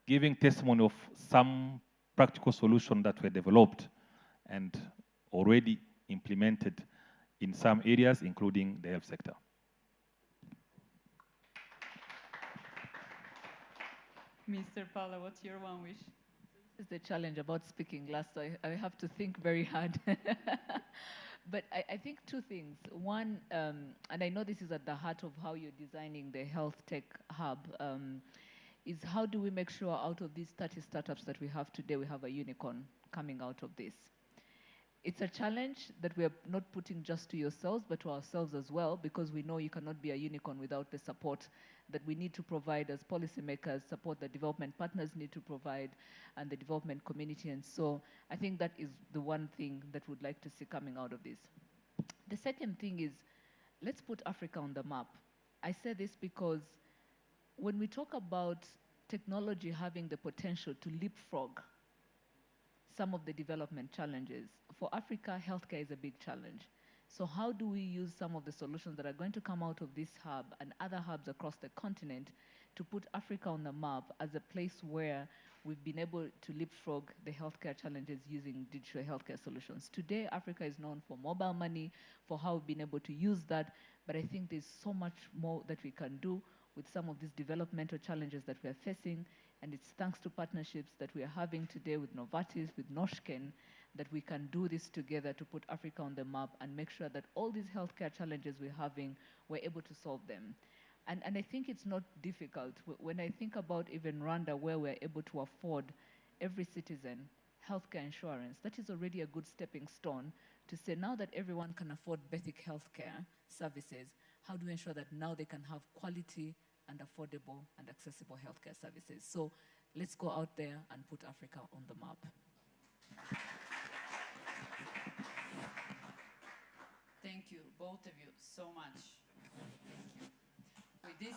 giving testimony of some practical solution that were developed and already implemented in some areas, including the health sector. Mr. Paula, what's your one wish? This is the challenge about speaking last, so I have to think very hard. But I think two things. One, and I know this is at the heart of how you're designing the HealthTech Hub, is how do we make sure out of these 30 startups that we have today, we have a unicorn coming out of this? It's a challenge that we are not putting just to yourselves, but to ourselves as well, because we know you cannot be a unicorn without the support that we need to provide as policymakers, support that development partners need to provide, and the development community. And so I think that is the one thing that we'd like to see coming out of this. The second thing is, let's put Africa on the map. I say this because when we talk about technology having the potential to leapfrog some of the development challenges, for Africa, healthcare is a big challenge. So how do we use some of the solutions that are going to come out of this hub and other hubs across the continent to put Africa on the map as a place where we've been able to leapfrog the healthcare challenges using digital healthcare solutions? Today, Africa is known for mobile money, for how we've been able to use that, but I think there's so much more that we can do with some of these developmental challenges that we are facing, and it's thanks to partnerships that we are having today with Novartis, with Norrsken, that we can do this together to put Africa on the map and make sure that all these healthcare challenges we're having, we're able to solve them. And I think it's not difficult. When I think about even Rwanda, where we're able to afford every citizen healthcare insurance, that is already a good stepping stone to say now that everyone can afford basic healthcare services, how do we ensure that now they can have quality and affordable and accessible healthcare services? So let's go out there and put Africa on the map. Thank you, both of you, so much. Thank you. With this,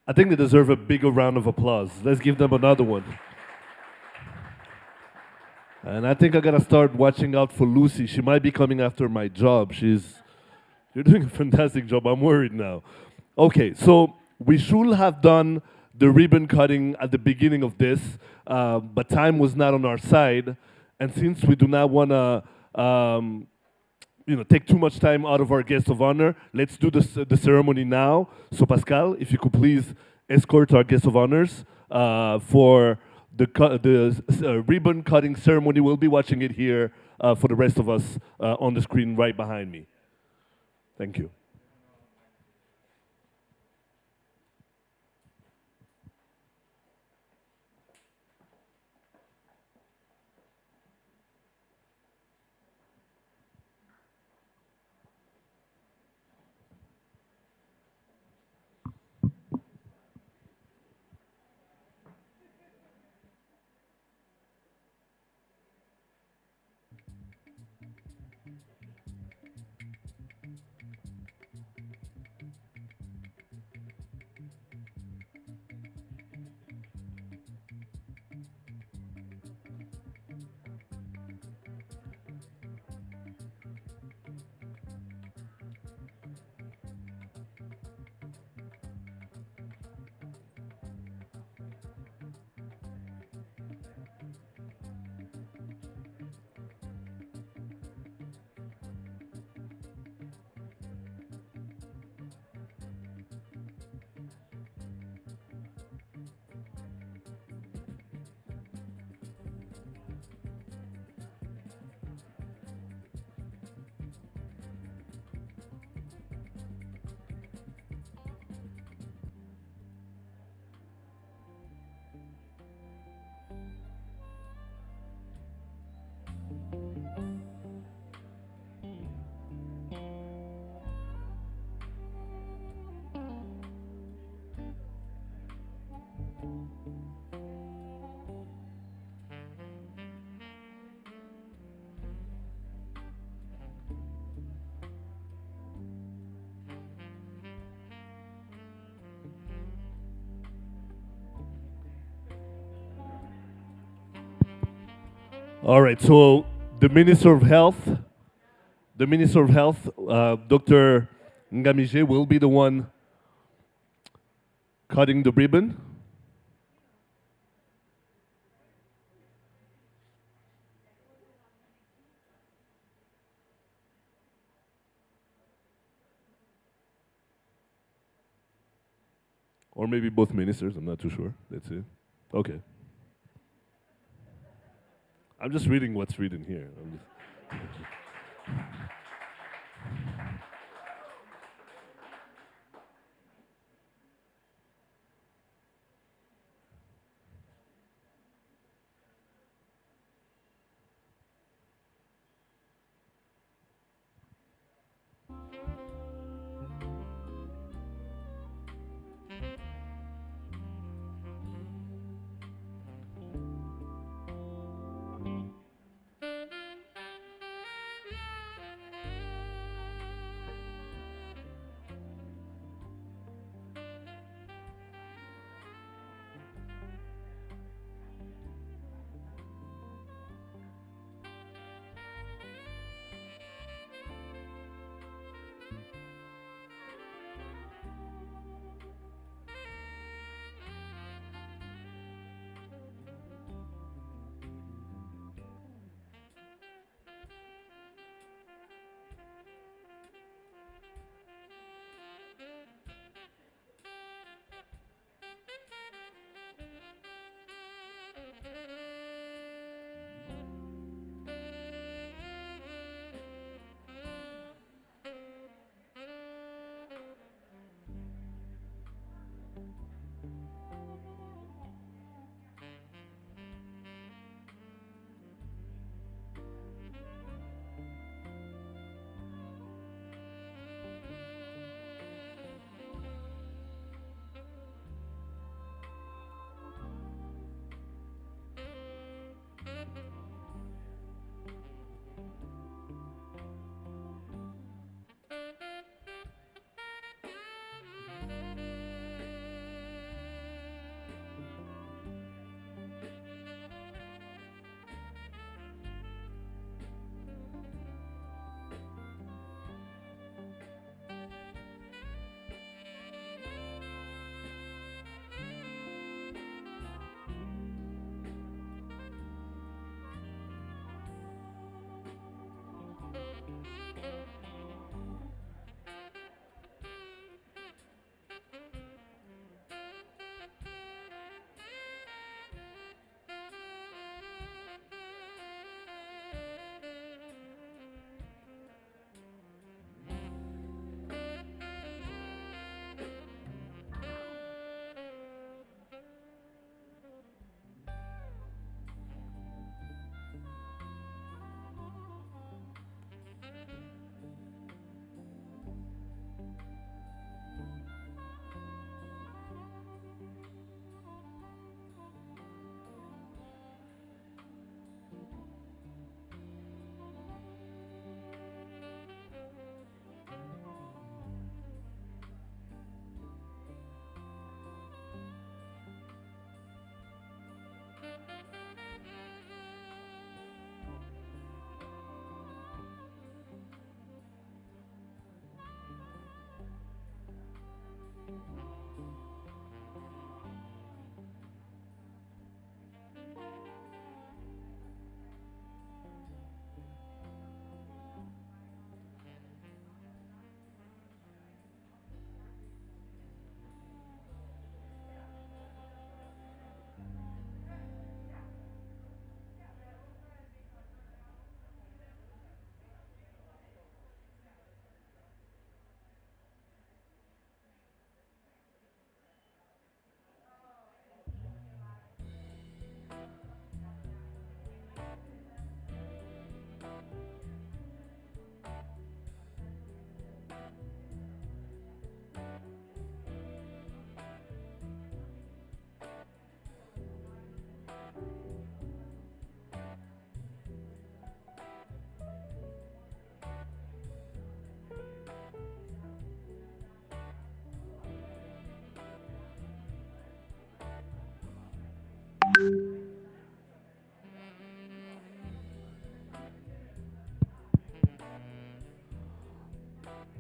I think they deserve a bigger round of applause. Let's give them another one. And I think I gotta start watching out for Lucy. She might be coming after my job. She's You're doing a fantastic job. I'm worried now. Okay, so we should have done the ribbon cutting at the beginning of this, but time was not on our side. And since we do not want to, take too much time out of our guest of honor, let's do the ceremony now. So Pascal, if you could please escort our guest of honors for the ribbon cutting ceremony. We'll be watching it here for the rest of us on the screen right behind me. Thank you. All right, so the Minister of Health, Dr. Ngamije, will be the one cutting the ribbon. Or maybe both ministers, I'm not too sure. That's it. Okay. I'm just reading what's written here.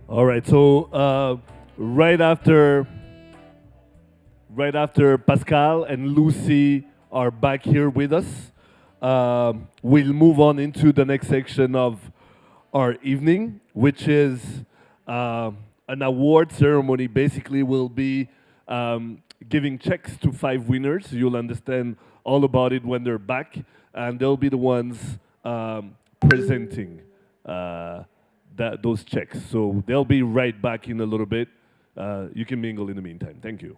All right, so right after right after Pascal and Lucy are back here with us, we'll move on into the next section of our evening, which is an award ceremony. Basically, we'll be giving checks to 5 winners. You'll understand all about it when they're back, and they'll be the ones presenting those checks. So they'll be right back in a little bit. You can mingle in the meantime. Thank you.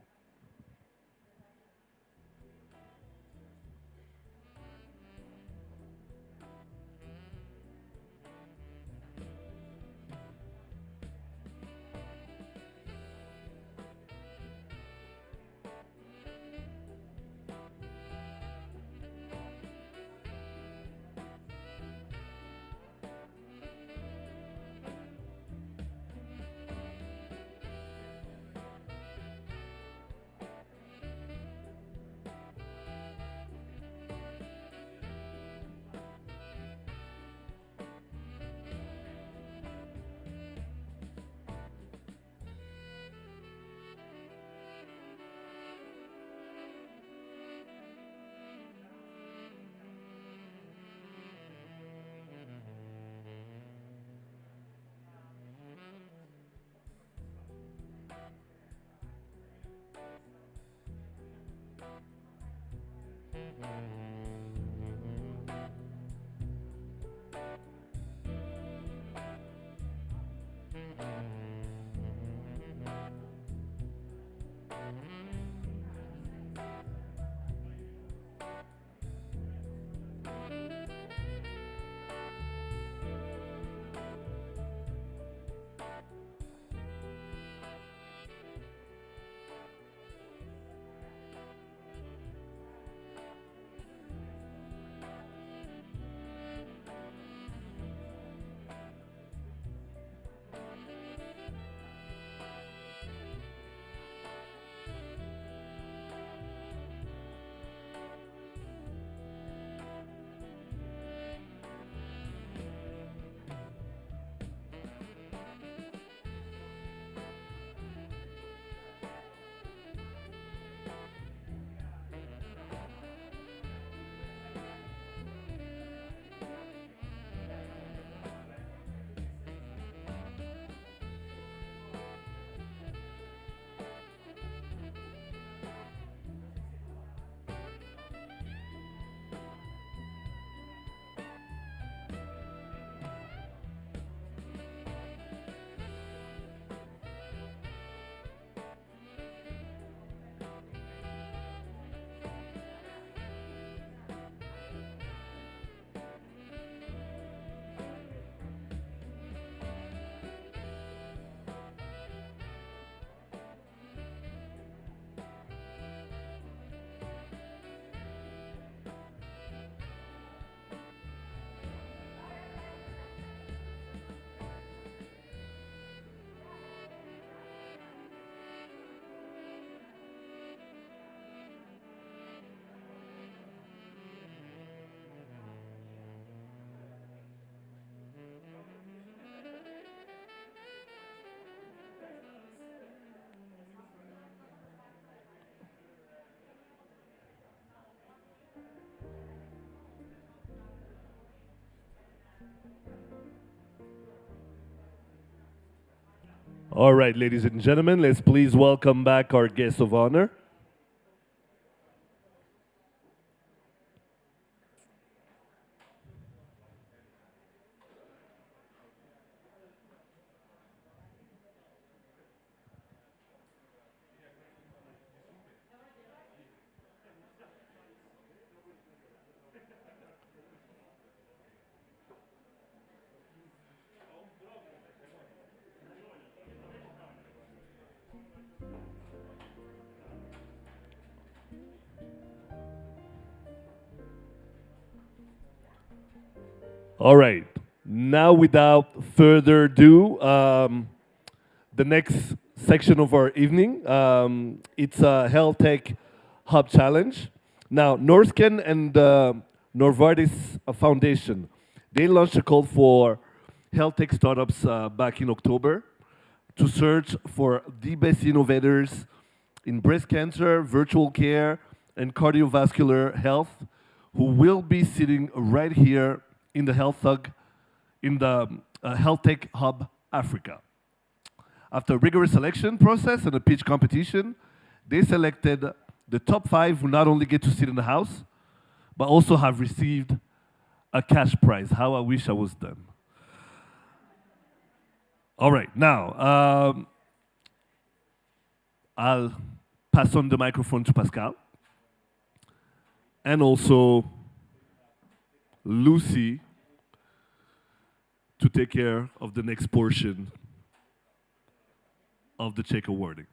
All right, ladies and gentlemen, let's please welcome back our guest of honor. All right. Now, without further ado, the next section of our evening, it's a HealthTech Hub Challenge. Now, Norrsken and the Novartis Foundation, they launched a call for health tech startups back in October to search for the best innovators in breast cancer, virtual care, and cardiovascular health who will be sitting right here in the HealthTech Hub Africa. After a rigorous selection process and a pitch competition, they selected the top 5 who not only get to sit in the house, but also have received a cash prize. How I wish I was them. All right, now, I'll pass on the microphone to Pascal. And also Lucy to take care of the next portion of the check awarding.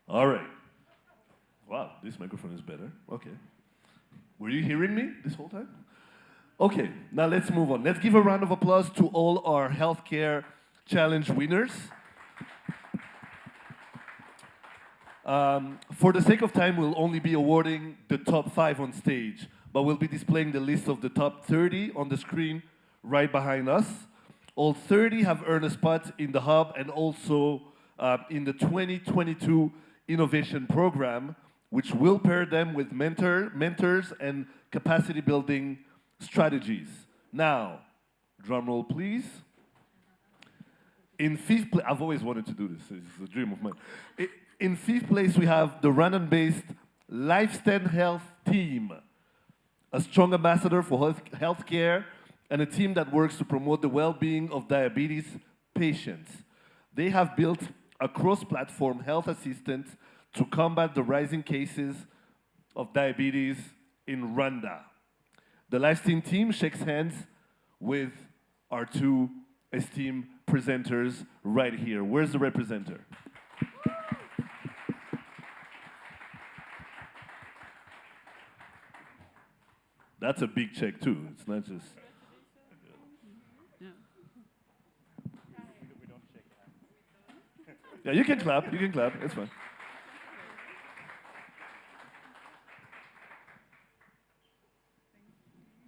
All right. Wow, this microphone is better. Okay. Were you hearing me this whole time? Okay, now let's move on. Let's give a round of applause to all our healthcare challenge winners. For the sake of time, we'll only be awarding the top 5 on stage, but we'll be displaying the list of the top 30 on the screen right behind us. All 30 have earned a spot in the hub and also in the 2022 Innovation Program, which will pair them with mentors and capacity building strategies. Now, drum roll please. In 5th place, I've always wanted to do this, it's a dream of mine. In 5th place, we have the Rwandan-based Lifespan Health team, a strong ambassador for healthcare and a team that works to promote the well-being of diabetes patients. They have built a cross-platform health assistant to combat the rising cases of diabetes in Rwanda. The Lifespan team shakes hands with our 2 esteemed presenters right here. Where's the representative? That's a big check too. It's not just. Yeah, you can clap. You can clap. It's fine.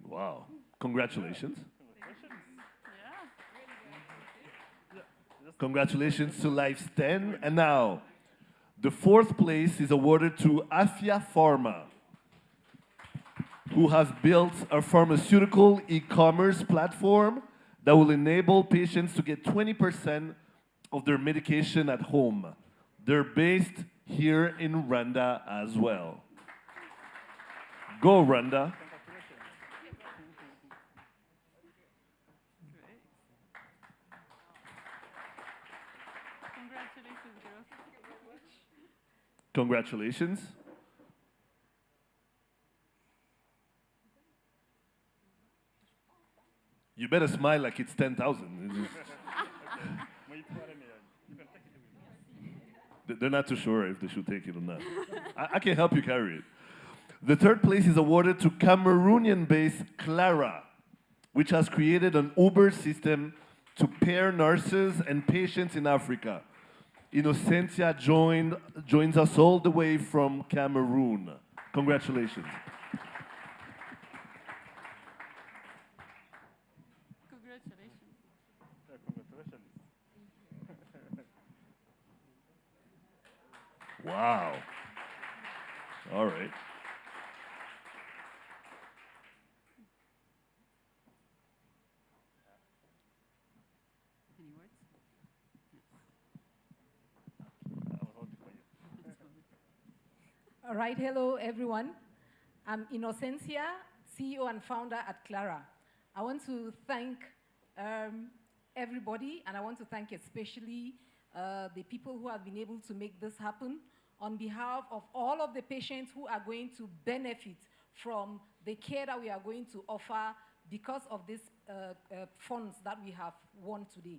Wow. Congratulations. Congratulations to Lifespan. And now, the 4th place is awarded to Afia Pharma, who has built a pharmaceutical e-commerce platform that will enable patients to get 20% of their medication at home. They're based here in Rwanda as well. Go, Rwanda. Congratulations. You better smile like it's 10,000. They're not too sure if they should take it or not. I can help you carry it. The 3rd place is awarded to Cameroonian-based Clara, which has created an Uber system to pair nurses and patients in Africa. Innocencia joins us all the way from Cameroon. Congratulations. Wow. All right. Any words? All right, hello everyone. I'm Innocencia, CEO and founder at Clara. I want to thank everybody, and I want to thank especially the people who have been able to make this happen on behalf of all of the patients who are going to benefit from the care that we are going to offer because of these funds that we have won today.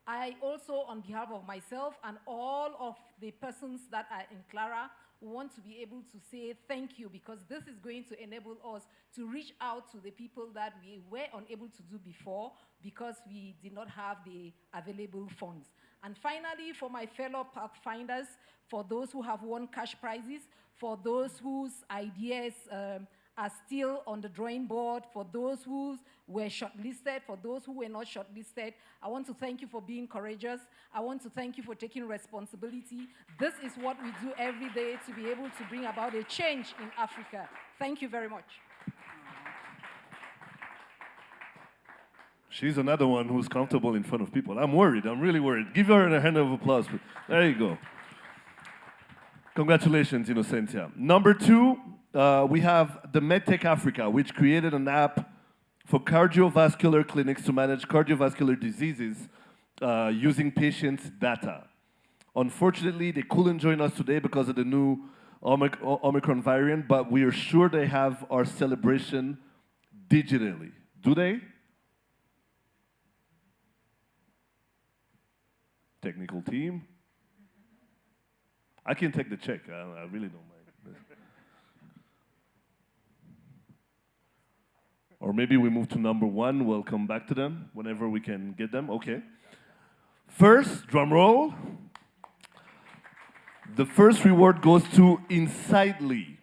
I also, on behalf of myself and all of the persons that are in Clara, want to be able to say thank you, because this is going to enable us to reach out to the people that we were unable to do before because we did not have the available funds. And finally, for my fellow pathfinders, for those who have won cash prizes, for those whose ideas are still on the drawing board, for those who were shortlisted, for those who were not shortlisted, I want to thank you for being courageous. I want to thank you for taking responsibility. This is what we do every day to be able to bring about a change in Africa. Thank you very much. She's another one who's comfortable in front of people. I'm worried. I'm really worried. Give her a hand of applause. There you go. Congratulations, Innocentia. Number 2, we have the HealthTech Africa, which created an app for cardiovascular clinics to manage cardiovascular diseases using patients' data. Unfortunately, they couldn't join us today because of the new Omicron variant, but we are sure they have our celebration digitally. Do they? Technical team. I can take the check. I really don't mind. Or maybe we move to number 1. We'll come back to them whenever we can get them. Okay. First, drum roll. The first reward goes to Insightly,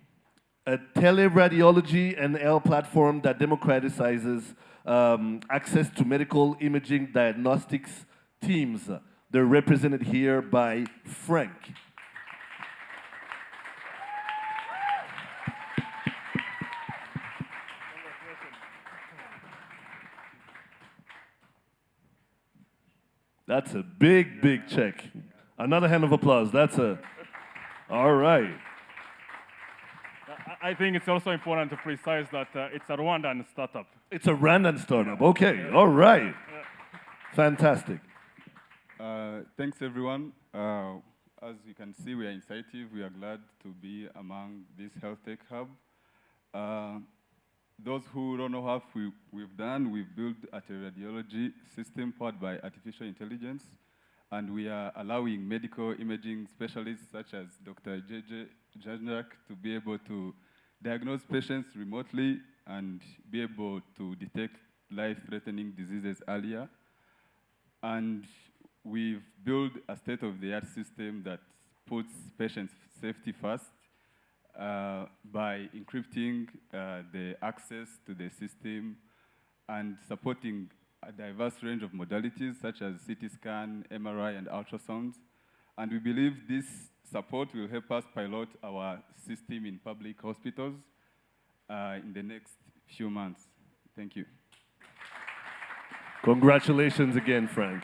a teleradiology and AI platform that democratizes access to medical imaging diagnostics teams. They're represented here by Frank. That's a big, big check. Another hand of applause. All right. I think it's also important to precise that it's a Rwandan startup. It's a Rwandan startup. Okay, all right. Fantastic. Thanks, everyone. As you can see, we are initiative. We are glad to be among this HealthTech Hub. Those who don't know what we've done, we've built a radiology system powered by artificial intelligence, and we are allowing medical imaging specialists such as Dr. JJ Jajnak to be able to diagnose patients remotely and be able to detect life-threatening diseases earlier. And we've built a state-of-the-art system that puts patient safety first by encrypting the access to the system and supporting a diverse range of modalities such as CT scan, MRI, and ultrasounds. And we believe this support will help us pilot our system in public hospitals in the next few months. Thank you. Congratulations again, Frank.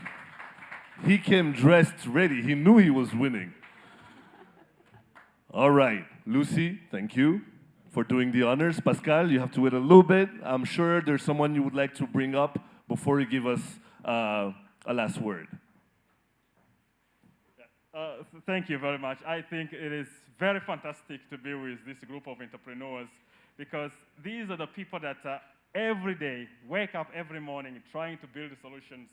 He came dressed ready. He knew he was winning. All right, Lucy, thank you for doing the honors. Pascal, you have to wait a little bit. I'm sure there's someone you would like to bring up before you give us a last word. Thank you very much. I think it is very fantastic to be with this group of entrepreneurs, because these are the people that every day wake up every morning trying to build solutions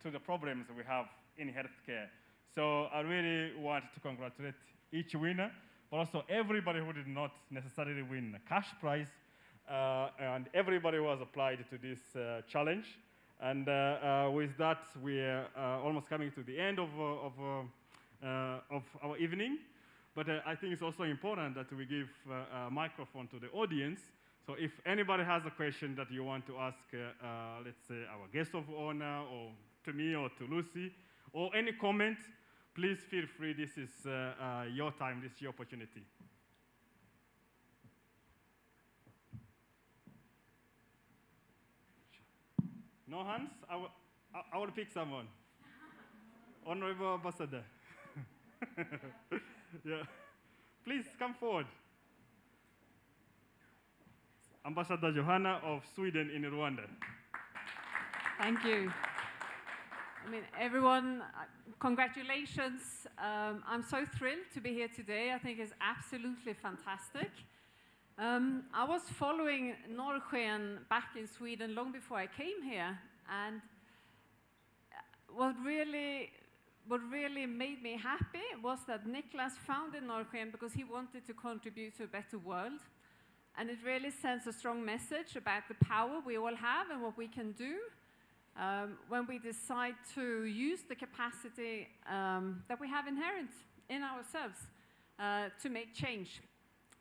to the problems we have in healthcare. So I really want to congratulate each winner, but also everybody who did not necessarily win a cash prize, and everybody who has applied to this challenge. And with that, we're almost coming to the end of our evening. But I think it's also important that we give a microphone to the audience. So if anybody has a question that you want to ask, let's say our guest of honor, or to me, or to Lucy, or any comment, please feel free. This is your time. This is your opportunity. No hands? I will pick someone. Honorable Ambassador. Yeah. Please come forward. Ambassador Johanna of Sweden in Rwanda. Thank you. I mean, everyone, congratulations. I'm so thrilled to be here today. I think it's absolutely fantastic. I was following Norrsken back in Sweden long before I came here, and what really made me happy was that Niklas founded Norrsken because he wanted to contribute to a better world. And it really sends a strong message about the power we all have and what we can do when we decide to use the capacity that we have inherent in ourselves to make change.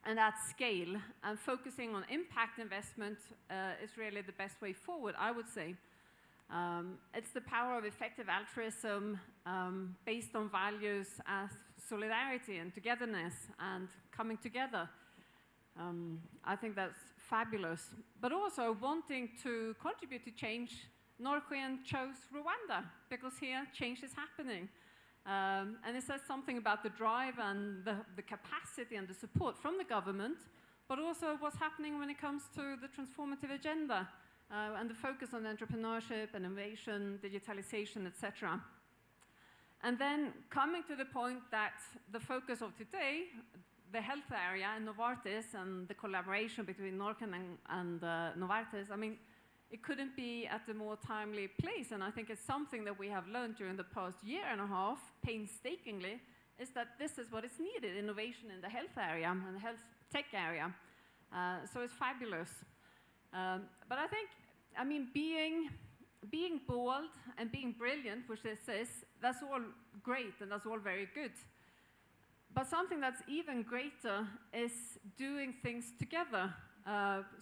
And at scale, and focusing on impact investment is really the best way forward, I would say. It's the power of effective altruism based on values as solidarity and togetherness and coming together. I think that's fabulous. But also wanting to contribute to change, Norrsken chose Rwanda because here change is happening. And it says something about the drive and the capacity and the support from the government, but also what's happening when it comes to the transformative agenda and the focus on entrepreneurship, innovation, digitalization, etc. And then coming to the point that the focus of today, the health area and Novartis and the collaboration between Norrsken and Novartis, I mean, it couldn't be at a more timely place, and I think it's something that we have learned during the past year and a half, painstakingly, is that this is what is needed, innovation in the health area and the health tech area. So it's fabulous. But I think, I mean, being bold and being brilliant, which this is, that's all great and that's all very good. But something that's even greater is doing things together,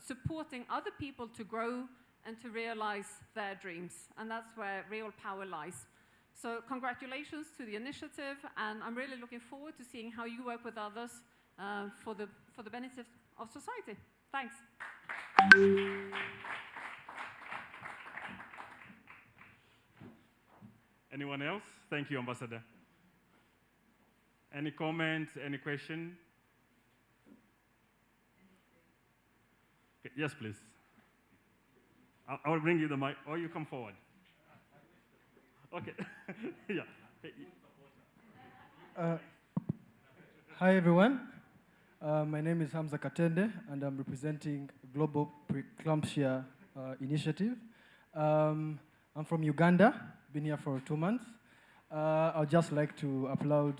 supporting other people to grow and to realize their dreams. And that's where real power lies. So congratulations to the initiative, and I'm really looking forward to seeing how you work with others for the benefit of society. Thanks. Anyone else? Thank you, Ambassador. Any comments, any question? Okay, yes, please. I'll bring you the mic, or you come forward. Okay. Yeah. Hi, everyone. My name is Hamza Katende, and I'm representing Global Preeclampsia Initiative. I'm from Uganda, been here for 2 months. I'd just like to applaud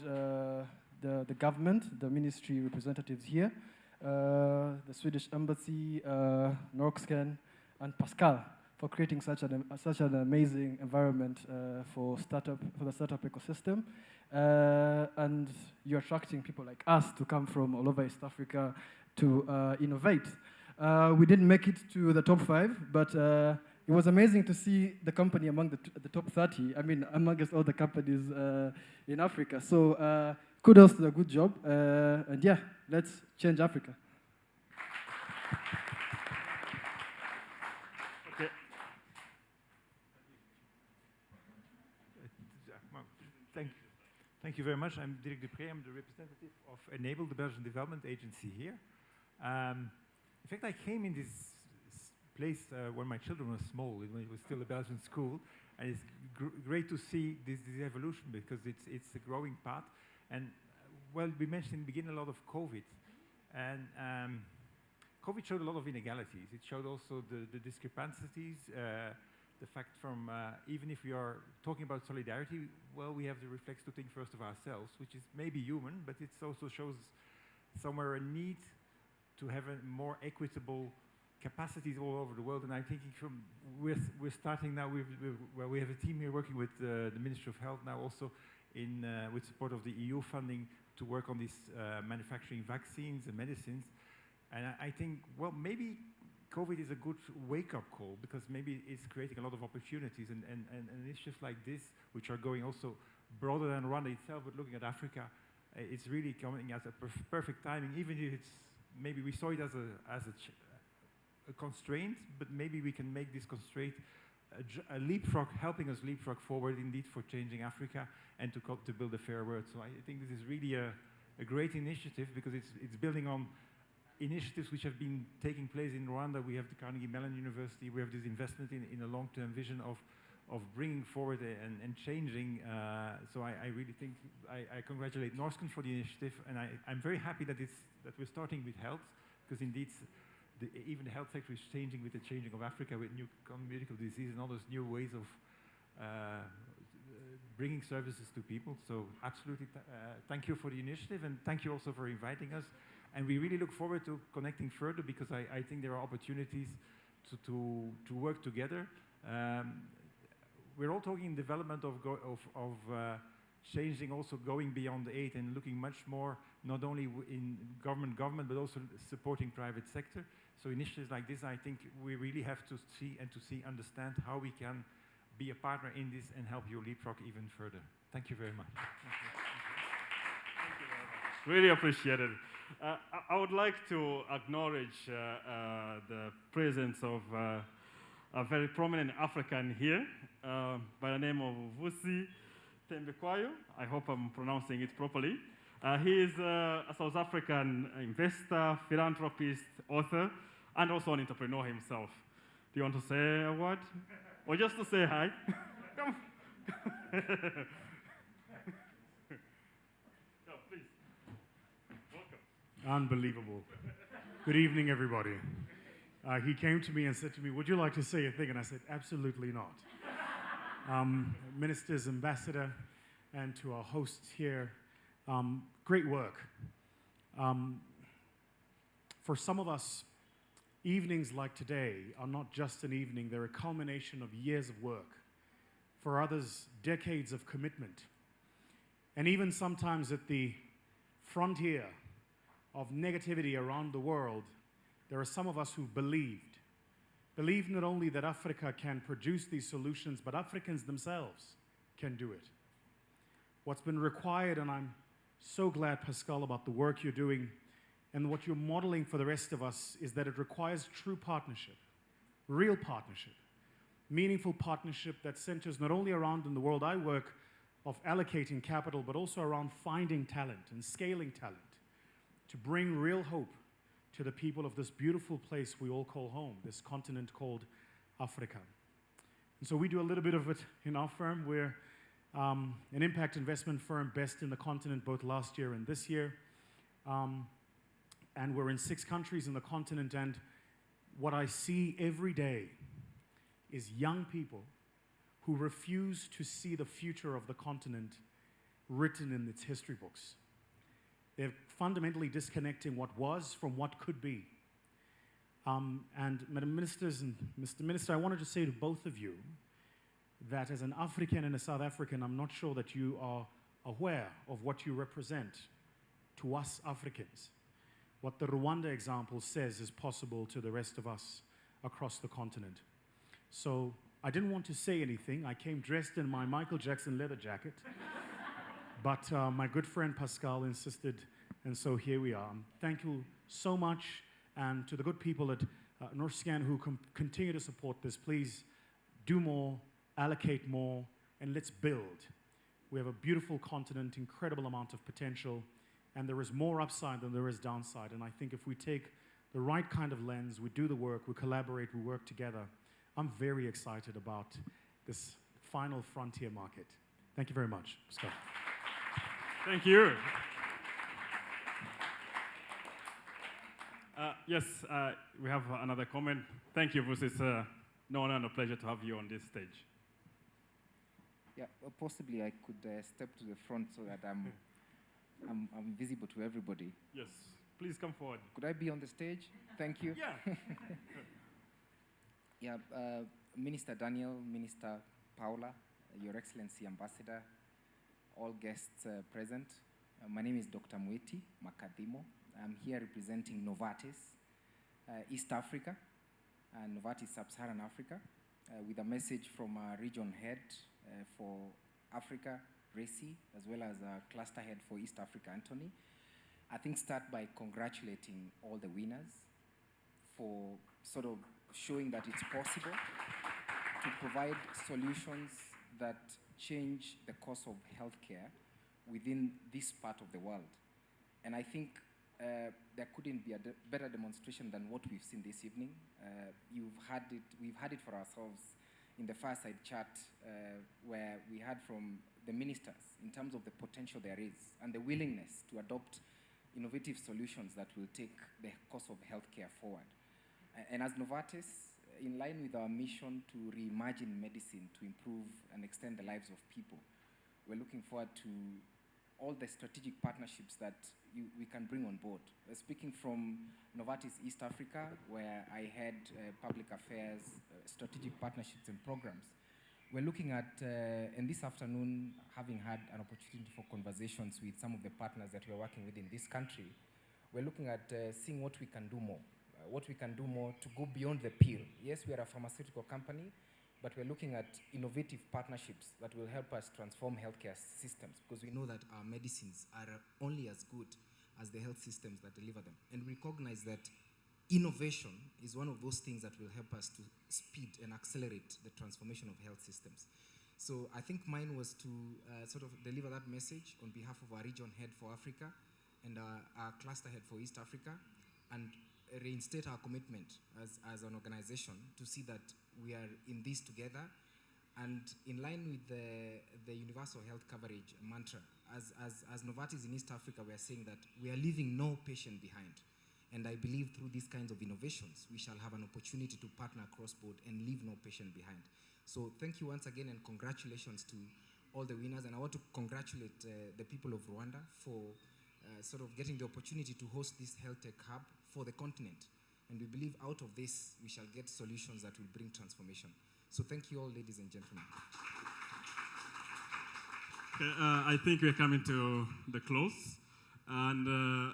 the government, the ministry representatives here, the Swedish Embassy, Norrsken, and Pascal for creating such an amazing environment for the startup ecosystem. And you're attracting people like us to come from all over East Africa to innovate. We didn't make it to the top 5, but it was amazing to see the company among the top 30. I mean, amongst all the companies in Africa. So kudos to the good job. And yeah, let's change Africa. Okay. Thank you very much. I'm Dirk Dupré. I'm the representative of Enable, the Belgian development agency here. In fact, I came in this place when my children were small, when it was still a Belgian school, and it's great to see this evolution because it's a growing path. And well, we mentioned in the beginning a lot of COVID, and COVID showed a lot of inegalities. It showed also the discrepancies, the fact from even if we are talking about solidarity, well, we have the reflex to think first of ourselves, which is maybe human, but it also shows somewhere a need to have a more equitable capacities all over the world. And I'm thinking we're starting now well, we have a team here working with the Ministry of Health now also with support of the EU funding to work on these manufacturing vaccines and medicines. And I think, well, maybe COVID is a good wake-up call because maybe it's creating a lot of opportunities and initiatives like this, which are going also broader than Rwanda itself, but looking at Africa, it's really coming as a perfect timing, even if it's, maybe we saw it as a constraint, but maybe we can make this constraint a leapfrog, helping us leapfrog forward indeed for changing Africa and to build a fair world. So I think this is really a great initiative because it's building on initiatives which have been taking place in Rwanda. We have the Carnegie Mellon University. We have this investment in a long-term vision of bringing forward and changing. So I really think I congratulate Norrsken for the initiative, and I'm very happy that we're starting with health, because indeed even the health sector is changing with the changing of Africa, with new medical disease and all those new ways of bringing services to people. So absolutely, thank you for the initiative, and thank you also for inviting us. And we really look forward to connecting further, because I think there are opportunities to work together. We're all talking development of changing, also going beyond aid and looking much more, not only in government, but also supporting private sector. So initiatives like this, I think we really have to understand how we can be a partner in this and help you leapfrog even further. Thank you very much. Thank you very much. Really appreciate it. I would like to acknowledge the presence of a very prominent African here by the name of Vusi Tembekwayo. I hope I'm pronouncing it properly. He is a South African investor, philanthropist, author, and also an entrepreneur himself. Do you want to say a word? Or just to say hi? Come. No, please. Welcome. Unbelievable. Good evening, everybody. He came to me and said to me, would you like to say a thing? And I said, absolutely not. Minister's ambassador, and to our hosts here, great work. For some of us, evenings like today are not just an evening, they're a culmination of years of work. For others, decades of commitment. And even sometimes at the frontier of negativity around the world, there are some of us who believed not only that Africa can produce these solutions, but Africans themselves can do it. What's been required, and I'm so glad, Pascal, about the work you're doing and what you're modeling for the rest of us, is that it requires true partnership, real partnership, meaningful partnership that centers not only around, in the world I work, of allocating capital, but also around finding talent and scaling talent to bring real hope to the people of this beautiful place we all call home, this continent called Africa. And so we do a little bit of it in our firm. We're an impact investment firm, best in the continent, both last year and this year. And we're in 6 countries in the continent, and what I see every day is young people who refuse to see the future of the continent written in its history books. They're fundamentally disconnecting what was from what could be. And Madam Ministers and Mr. Minister, I wanted to say to both of you that as an African and a South African, I'm not sure that you are aware of what you represent to us Africans. What the Rwanda example says is possible to the rest of us across the continent. So I didn't want to say anything. I came dressed in my Michael Jackson leather jacket. But my good friend Pascal insisted, and so here we are. Thank you so much, and to the good people at Norrsken who continue to support this, please do more, allocate more, and let's build. We have a beautiful continent, incredible amount of potential, and there is more upside than there is downside. And I think if we take the right kind of lens, we do the work, we collaborate, we work together, I'm very excited about this final frontier market. Thank you very much. Scott. Thank you. Yes, we have another comment. Thank you, Bruce. It's an honor and a pleasure to have you on this stage. Yeah, possibly I could step to the front so that I'm visible to everybody. Yes, please come forward. Could I be on the stage? Thank you. Yeah. Yeah, Minister Daniel, Minister Paula, Your Excellency Ambassador, all guests present. My name is Dr. Mweti Makadimo. I'm here representing Novartis East Africa and Novartis Sub-Saharan Africa with a message from our region head for Africa, Racy, as well as a cluster head for East Africa, Anthony. I think start by congratulating all the winners for sort of showing that it's possible to provide solutions that change the course of healthcare within this part of the world. And I think there couldn't be a better demonstration than what we've seen this evening. We've had it for ourselves in the Fireside chat where we heard from the ministers in terms of the potential there is and the willingness to adopt innovative solutions that will take the course of healthcare forward. And as Novartis, in line with our mission to reimagine medicine to improve and extend the lives of people, we're looking forward to all the strategic partnerships that we can bring on board. Speaking from Novartis East Africa, where I had public affairs, strategic partnerships and programs, we're looking at, and this afternoon, having had an opportunity for conversations with some of the partners that we're working with in this country, we're looking at seeing what we can do more. What we can do more to go beyond the pill. Yes, we are a pharmaceutical company, but we're looking at innovative partnerships that will help us transform healthcare systems, because we know that our medicines are only as good as the health systems that deliver them. And we recognize that innovation is one of those things that will help us to speed and accelerate the transformation of health systems. So I think mine was to sort of deliver that message on behalf of our region head for Africa and our cluster head for East Africa, and reinstate our commitment as an organization to see that we are in this together. And in line with the universal health coverage mantra, as Novartis in East Africa, we are saying that we are leaving no patient behind. And I believe through these kinds of innovations, we shall have an opportunity to partner across board and leave no patient behind. So thank you once again, and congratulations to all the winners. And I want to congratulate the people of Rwanda for sort of getting the opportunity to host this HealthTech Hub for the continent. And we believe out of this, we shall get solutions that will bring transformation. So thank you all, ladies and gentlemen. Okay, I think we're coming to the close. And,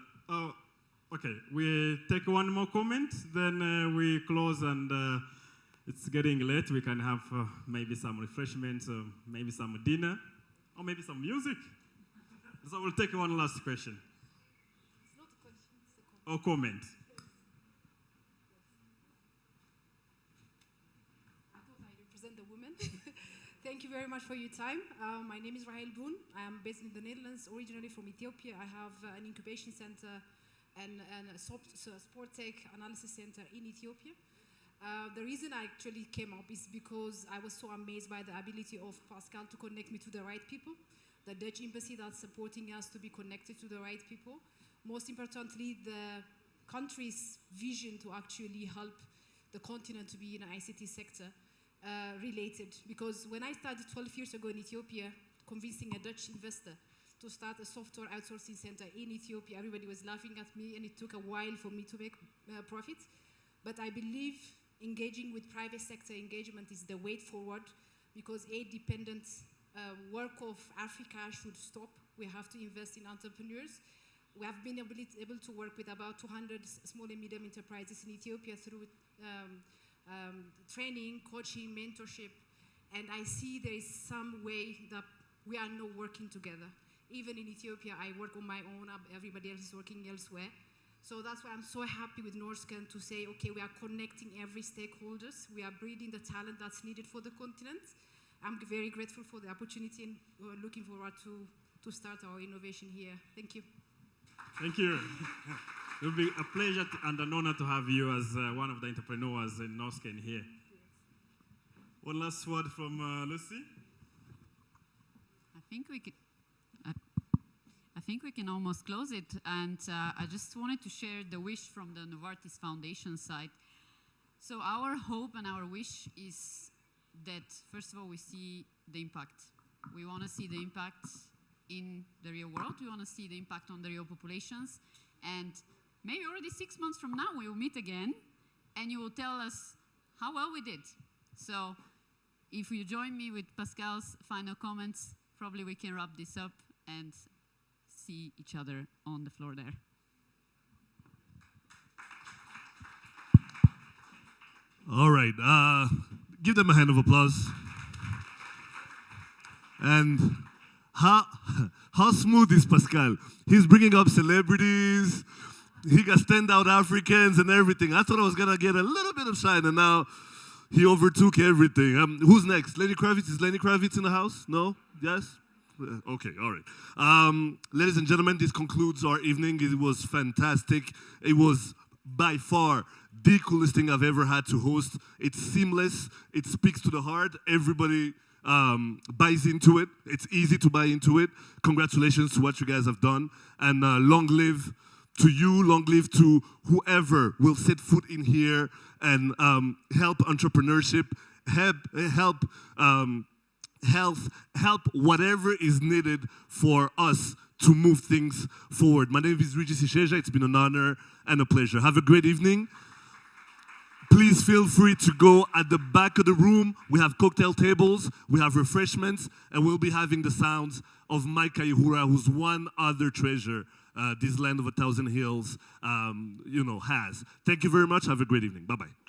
okay, we take one more comment, then we close, and it's getting late. We can have maybe some refreshments, maybe some dinner, or maybe some music. So we'll take one last question. It's not a question, it's a comment. Or comment. I thought I represent the women. Thank you very much for your time. My name is Rahel Boon. I am based in the Netherlands, originally from Ethiopia. I have an incubation center and a sport tech analysis center in Ethiopia. The reason I actually came up is because I was so amazed by the ability of Pascal to connect me to the right people. The Dutch embassy that's supporting us to be connected to the right people. Most importantly, the country's vision to actually help the continent to be in an ICT sector related. Because when I started 12 years ago in Ethiopia, convincing a Dutch investor to start a software outsourcing center in Ethiopia, everybody was laughing at me, and it took a while for me to make profit. But I believe engaging with private sector engagement is the way forward, because aid-dependent work of Africa should stop. We have to invest in entrepreneurs. We have been able to work with about 200 small and medium enterprises in Ethiopia through training, coaching, mentorship. And I see there is some way that we are now working together. Even in Ethiopia, I work on my own, everybody else is working elsewhere. So that's why I'm so happy with Norrsken to say, okay, we are connecting every stakeholders. We are breeding the talent that's needed for the continent. I'm very grateful for the opportunity, and we're looking forward to start our innovation here. Thank you. Thank you. It will be a pleasure and an honor to have you as one of the entrepreneurs in Norrsken here. Yes. One last word from Lucy. I think we can almost close it, and I just wanted to share the wish from the Novartis Foundation side. So our hope and our wish is that, first of all, we see the impact. We want to see the impact in the real world. We want to see the impact on the real populations. And maybe already 6 months from now, we will meet again, and you will tell us how well we did. So if you join me with Pascal's final comments, probably we can wrap this up and see each other on the floor there. All right. Give them a hand of applause. And how smooth is Pascal? He's bringing up celebrities. He got standout Africans and everything. I thought I was going to get a little bit of shine, and now he overtook everything. Who's next? Lenny Kravitz? Is Lenny Kravitz in the house? No? Yes? Okay, all right. Ladies and gentlemen, this concludes our evening. It was fantastic. It was by far the coolest thing I've ever had to host. It's seamless. It speaks to the heart. Everybody buys into it. It's easy to buy into it. Congratulations to what you guys have done. And long live to you. Long live to whoever will set foot in here and help entrepreneurship, help help whatever is needed for us to move things forward. My name is Regis Isheja. It's been an honor and a pleasure. Have a great evening. Please feel free to go at the back of the room. We have cocktail tables, we have refreshments, and we'll be having the sounds of Mike Kaihura, who's one other treasure this land of 1,000 hills has. Thank you very much. Have a great evening. Bye-bye.